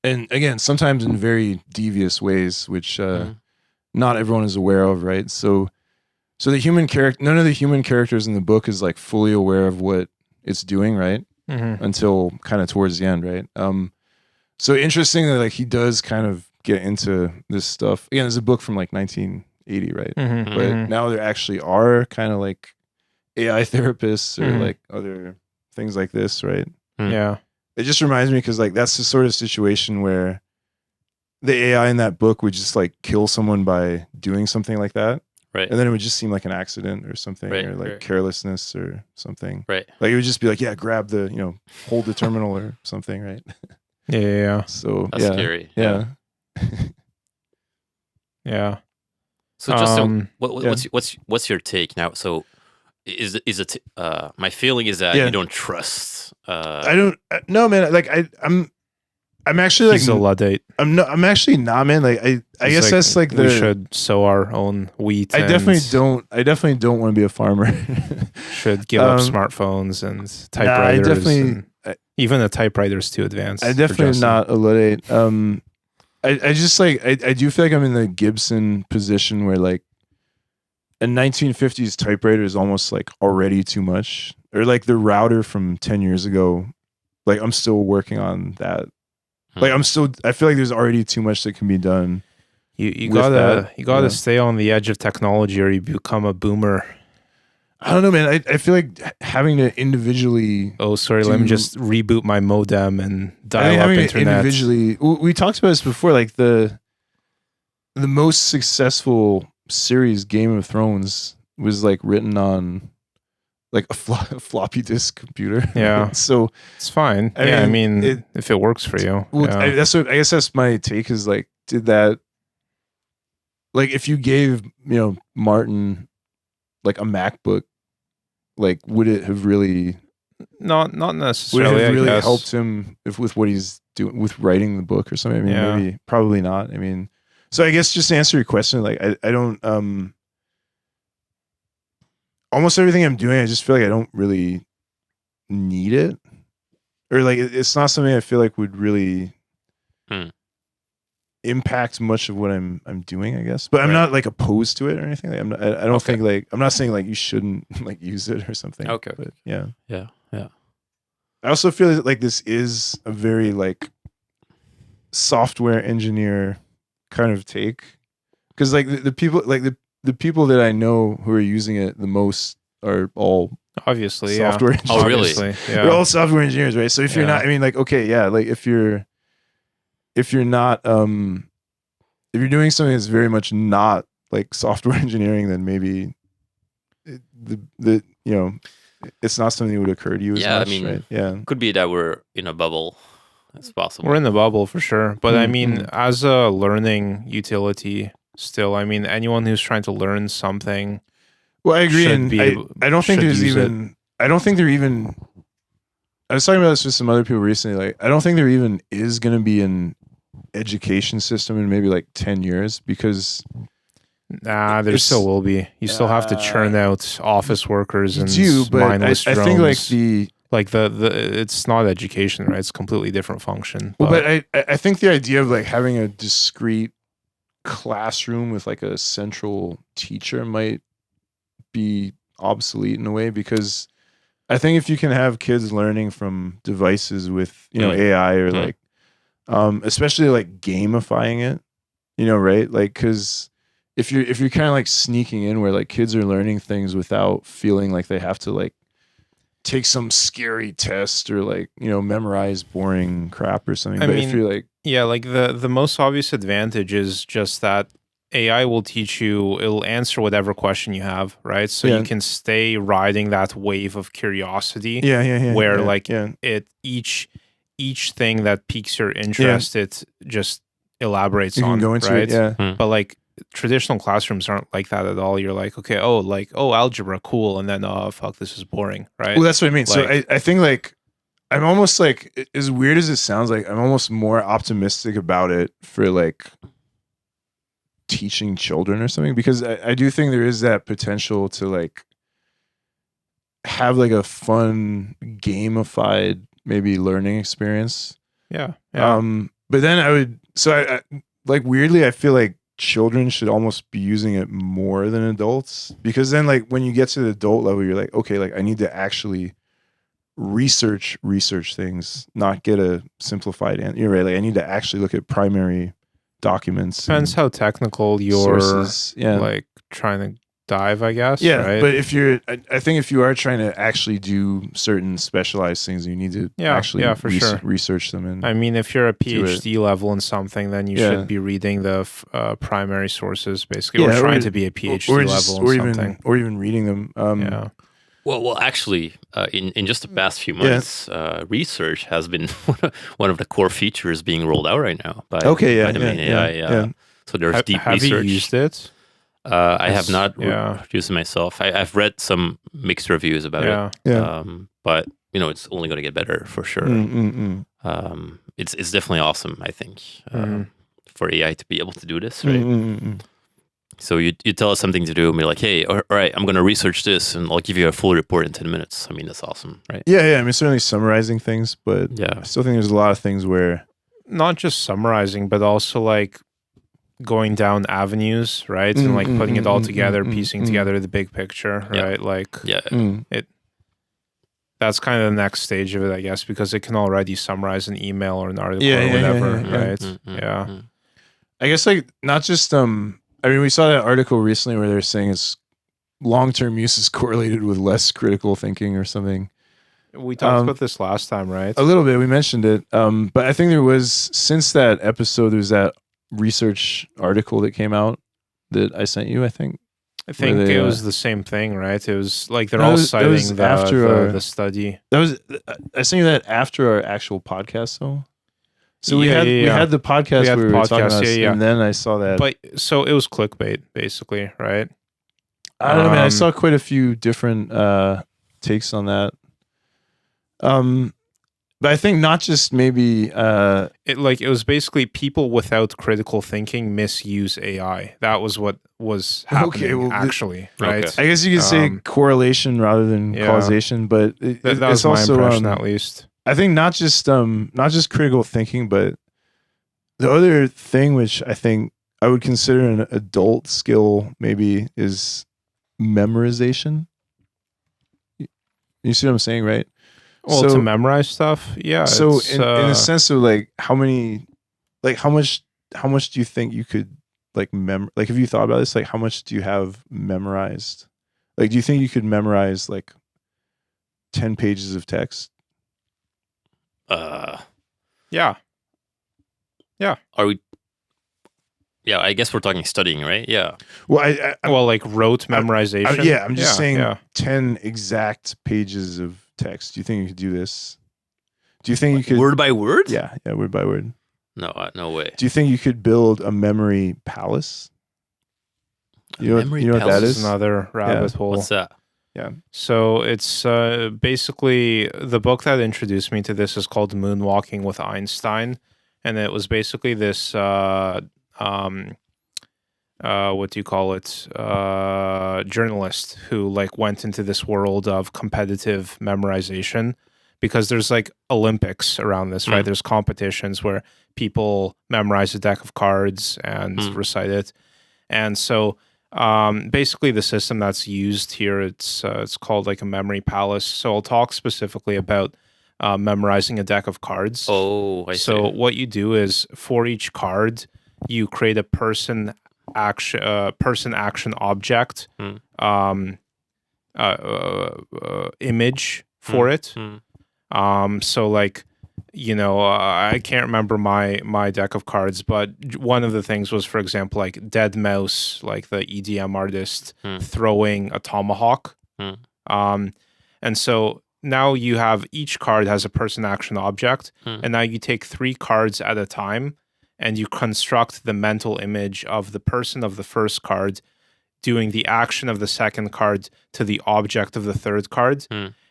again, sometimes in very devious ways, which, not everyone is aware of, right? So the human character, none of the human characters in the book is like fully aware of what it's doing, right? Until kind of towards the end, right? So interesting that like he does kind of get into this stuff. Again, it's a book from like 1980, right? But now there actually are kind of like AI therapists or like other things like this, right? Yeah. It just reminds me because like that's the sort of situation where the AI in that book would just like kill someone by doing something like that. Right. And then it would just seem like an accident or something, or like carelessness or something. Right. Like it would just be like, yeah, grab the, hold the terminal or something, right? Yeah. So that's scary. Yeah. Yeah. So just what's your take now? So is it my feeling is that you don't trust I don't no man, like I'm actually like he's a Luddite. I'm actually not, man. Like I guess like, that's like we should sow our own wheat. I definitely don't want to be a farmer. Should give up smartphones and typewriters. Even a typewriter's too advanced. I definitely not a Luddite. I just like I do feel like I'm in the Gibson position where like a 1950s typewriter is almost like already too much, or like the router from 10 years ago. Like I'm still working on that. Like I feel like there's already too much that can be done. You with gotta that, you gotta yeah. stay on the edge of technology, or you become a boomer. I don't know, man. I feel like having to individually. Oh, sorry. Let me just reboot my modem and I dial think up having to internet. individually. We talked about this before. Like the most successful series, Game of Thrones, was like written on like a floppy disk computer. Yeah. Right? So It's fine. I mean, if it works for you. Well, yeah. I guess that's my take. Is like, did that? Like, if you gave Martin like a MacBook, like would it have really? Not Would it necessarily. have really I guess. helped him with what he's doing with writing the book or something? I mean, Yeah. maybe, probably not. I mean, so I guess just to answer your question, like I don't almost everything I'm doing, I just feel like I don't really need it, or like it's not something I feel like would really impact much of what I'm doing, I guess. But I'm not like opposed to it or anything. Like, I don't think like, I'm not saying like you shouldn't like use it or something. Okay. But yeah. I also feel like this is a very like software engineer kind of take, because like the people like the people that I know who are using it the most are all obviously software engineers. Oh, really? Obviously, They're all software engineers, right? So if you're not, I mean, like, okay, yeah, like if you're not if you're doing something that's very much not like software engineering, then maybe the it's not something that would occur to you as much. I mean, right? Yeah, could be that we're in a bubble. That's possible. We're in the bubble for sure. But I mean, as a learning utility, still, I mean, anyone who's trying to learn something. Well, I agree, and I don't think there's even. I don't think there even. I was talking about this with some other people recently. Like, I don't think there even is going to be an education system in maybe like 10 years, because there still will be. You still have to churn out office workers and mindless drones. I think like it's not education, right? It's a completely different function. Well, but I think the idea of like having a discrete classroom with like a central teacher might be obsolete in a way, because I think if you can have kids learning from devices with AI or like especially like gamifying it, right? Like, because if you're kind of like sneaking in where like kids are learning things without feeling like they have to like take some scary test or like memorize boring crap or something. But if you're like, like the most obvious advantage is just that AI will teach you, it'll answer whatever question you have, right? So you can stay riding that wave of curiosity. Where it each thing that piques your interest, it just elaborates on, go into right? it, But like traditional classrooms aren't like that at all. You're like, okay, algebra, cool, and then fuck, this is boring, right? Well, that's what I mean. Like, so I think like I'm almost like, as weird as it sounds, like I'm almost more optimistic about it for like teaching children or something, because I do think there is that potential to like have like a fun gamified maybe learning experience. Yeah. But then I like, weirdly I feel like children should almost be using it more than adults, because then like when you get to the adult level, you're like, okay, like I need to actually research things, not get a simplified answer. You're right. Like I need to actually look at primary documents. Depends how technical you're sources. like trying to dive, I guess. Yeah, right? But if you're, I think if you are trying to actually do certain specialized things, you need to actually sure. research them. And I mean, if you're a PhD level in something, then you should be reading the primary sources, basically, or trying to be a PhD level in something, or even reading them. Well, actually, in just the past few months, research has been one of the core features being rolled out right now by the main AI. So there's deep research. Have you used it? I have not used it myself. I've read some mixed reviews about it. But it's only going to get better for sure. It's definitely awesome, I think, for AI to be able to do this, right? So you tell us something to do, and we're like, hey, all right, I'm going to research this, and I'll give you a full report in 10 minutes. I mean, that's awesome, right? Yeah. I mean, certainly summarizing things, but I still think there's a lot of things where... Not just summarizing, but also like going down avenues, right? And like putting it all together, piecing together the big picture, Yeah. right? Like Yeah. that's kind of the next stage of it, I guess, because it can already summarize an email or an article Yeah, or yeah, whatever, yeah, yeah. right? Yeah. I guess like not just I mean, we saw that article recently where they're saying it's long-term use is correlated with less critical thinking or something. We talked about this last time, right? A little bit, we mentioned it. But I think there was, since that episode, there's that research article that came out that I sent you, I think. I think they, it was the same thing, right? It was like they're No, all that was citing after the study. That was, I sent you that after our actual podcast, though. So we Yeah, had yeah, we yeah. had the podcast We had where the we were talking podcast, about yeah, us, yeah. and then I saw that. But so it was clickbait, basically, right? I don't know, man. I saw quite a few different takes on that. But I think not just maybe It was basically people without critical thinking misuse AI. That was what was happening, actually, right? Okay. I guess you could say correlation rather than yeah. causation, but That it's was my also impression, at least. I think not just critical thinking, but the other thing which I think I would consider an adult skill maybe is memorization. You see what I'm saying, right? Well, So- to memorize stuff, yeah. So it's, in the sense of like how much do you think you could like like, have you thought about this? Like, how much do you have memorized? Like, do you think you could memorize like 10 pages of text? yeah. Are we? Yeah, I guess we're talking studying, right? Yeah. Well, Well, like rote memorization. yeah, I'm just saying Yeah. 10 exact pages of text. Do you think you could do this? Do you think you could Word by word? Yeah, word by word. No, no way. Do you think you could build a memory palace? You know what that This is? is another rabbit hole. What's that? Yeah. So it's basically the book that introduced me to this is called Moonwalking with Einstein, and it was basically this what do you call it? Journalist who like went into this world of competitive memorization, because there's like Olympics around this, right? There's competitions where people memorize a deck of cards and recite it, and so. Basically the system that's used here, it's called like a memory palace. So I'll talk specifically about memorizing a deck of cards. Oh, I see. So what you do is for each card, you create a person action object image for it. So like, I can't remember my deck of cards, but one of the things was, for example, like Dead Mouse, like the EDM artist throwing a tomahawk. And so now you have each card has a person action object, and now you take 3 cards at a time and you construct the mental image of the person of the first card doing the action of the second card to the object of the third card.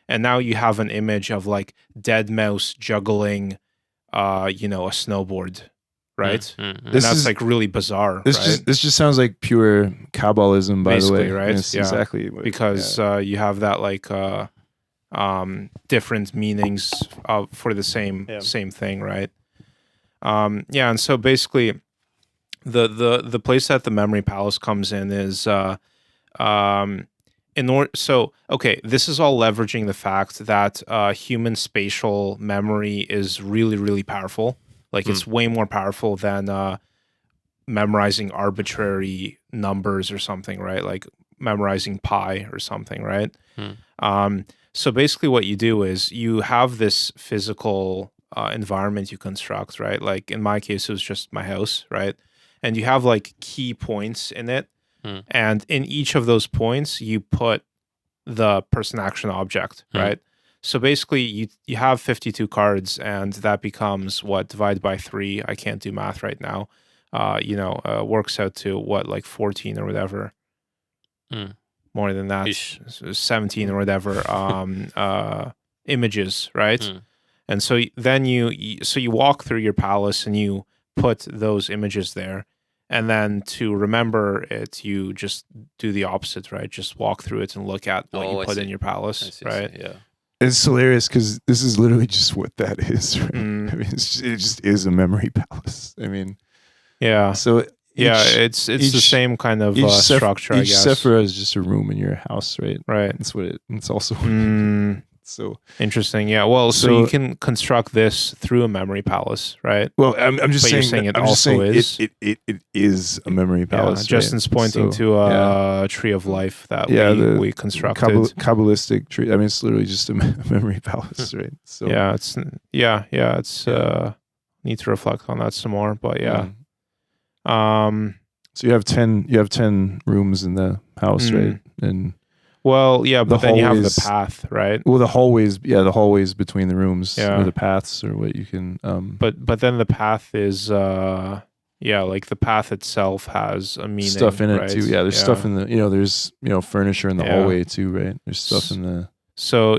And now you have an image of like Dead Mouse juggling, a snowboard, right? And that's like really bizarre. This just sounds like pure Kabbalism, by Basically, the way. right? It's Yeah. exactly Because you have that like different meanings for the same thing, right? And so basically, the place that the memory palace comes in is this is all leveraging the fact that human spatial memory is really, really powerful. Like it's way more powerful than memorizing arbitrary numbers or something, right? Like memorizing pi or something, right? So basically what you do is you have this physical environment you construct, right? Like in my case, it was just my house, right? And you have like key points in it. And in each of those points, you put the person action object, right? So basically, you have 52 cards, and that becomes what, divided by 3. I can't do math right now. Works out to what, like 14 or whatever. More than that, 17 or whatever images, right? And so then you walk through your palace and you put those images there. And then to remember it, you just do the opposite, right? Just walk through it and look at what you put in your palace, right? Yeah. It's hilarious because this is literally just what that is, right? I mean, it just is a memory palace. I mean, yeah. So Yeah, it's the same kind of structure, I each guess. sephira is just a room in your house, right? Right. That's what it's also. So interesting. Yeah. Well, so you can construct this through a memory palace, right? Well, I'm just But saying. You're saying it I'm also just saying is. It is a memory palace. Yeah, Justin's pointing to a tree of life that we constructed. Kabbalistic tree. I mean, it's literally just a memory palace, right? So it's need to reflect on that some more, but yeah. So you have 10 rooms in the house, right? And well, yeah, but then you have the path, right? Well, the hallways between the rooms, or the paths, or what you can. But then the path is like the path itself has a meaning, stuff in it right? too. Yeah, there's stuff in the there's furniture in the hallway too, right? There's stuff in the. So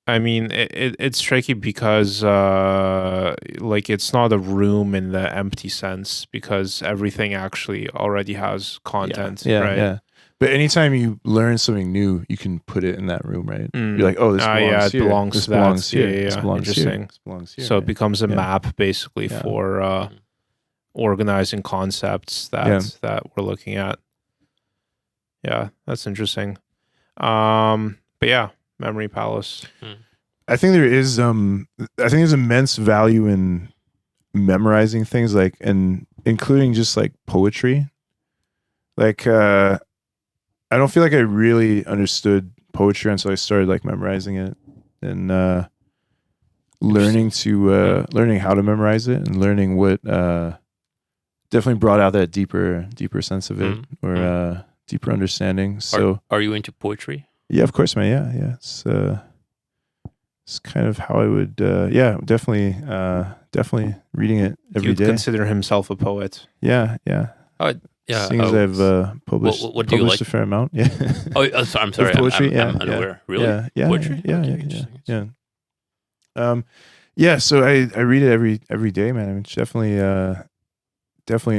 I mean, it's tricky because it's not a room in the empty sense, because everything actually already has content, right? Yeah. But anytime you learn something new, you can put it in that room, right? You're like, oh, this belongs here. Belongs this to that. belongs here. Yeah, this belongs interesting. Here. This belongs here. So it becomes a map basically for organizing concepts that we're looking at. Yeah, that's interesting. But yeah, memory palace. I think there is there's immense value in memorizing things, like, and including just like poetry. Like I don't feel like I really understood poetry until I started like memorizing it, and learning how to memorize it, and learning what definitely brought out that deeper sense of it, or deeper understanding. So are you into poetry? Yeah, of course, man. Yeah. It's kind of how I would, definitely reading it every day. You'd consider himself a poet. Yeah. Yeah. Seeing as I've published what do you like? a fair amount. Yeah. I'm sorry. Poetry, I'm unaware. Really? Yeah. Poetry? Yeah. So I read it every day, man. I mean, it's definitely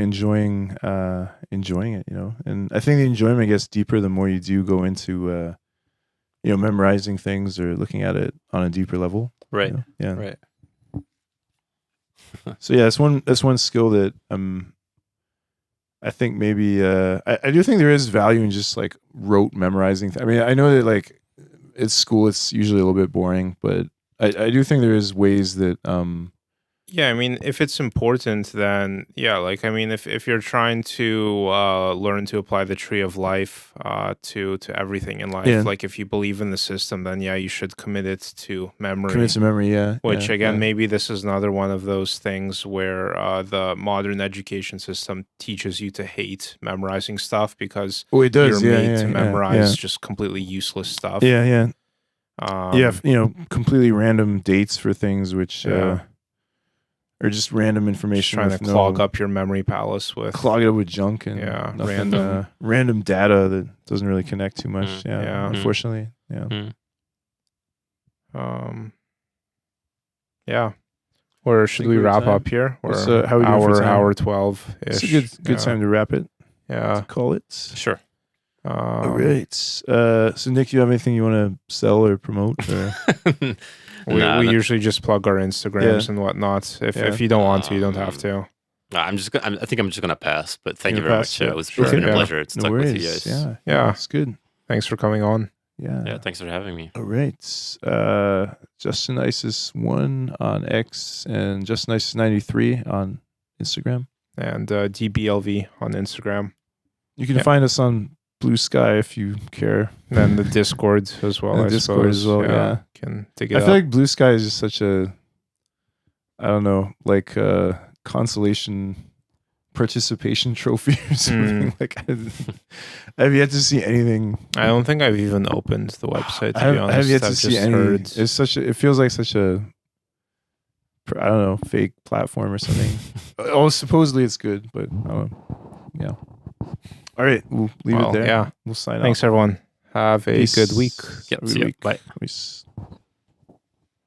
enjoying it, and I think the enjoyment gets deeper the more you do go into memorizing things or looking at it on a deeper level. Right. Yeah. Right. So yeah, that's one skill that I think maybe I do think there is value in just like rote memorizing. I mean, I know that like at school it's usually a little bit boring, but I do think there is ways that Yeah, I mean, if it's important, then if you're trying to learn to apply the tree of life to everything in life, like if you believe in the system, then you should commit it to memory. Commit to memory, yeah. Which maybe this is another one of those things where the modern education system teaches you to hate memorizing stuff, because it does. You're made to memorize just completely useless stuff. Yeah. Completely random dates for things, which. Or just random information. Just trying to clog up your memory palace with junk and random data that doesn't really connect too much. Unfortunately. Or should we wrap up here? Or how we hour 12 ish. It's a good time to wrap it. Yeah. Call it. Sure. All right. So Nick, you have anything you want to sell or promote? Or? We usually just plug our Instagrams and whatnot. If you don't want to, you don't have to. I think I'm just gonna pass. But thank you very much. It was been a pleasure to talk with you guys. Yeah, it's good. Thanks for coming on. Yeah. Thanks for having me. All right. Justin Isis1 on X and Justin Isis93 on Instagram, and DBLV on Instagram. You can find us on Blue Sky if you care. And the Discord as well. I suppose. As well, yeah. Can dig it I feel like Blue Sky is just such a, I don't know, like a consolation participation trophy or something. Like I've yet to see anything. I don't think I've even opened the website, to be honest. I have yet to see anything. It feels like such a, I don't know, fake platform or something. Supposedly it's good, but I don't know. Yeah. All right, we'll leave it there. Yeah. We'll sign off. Thanks, everyone. Have a good week. See you. Bye. Peace.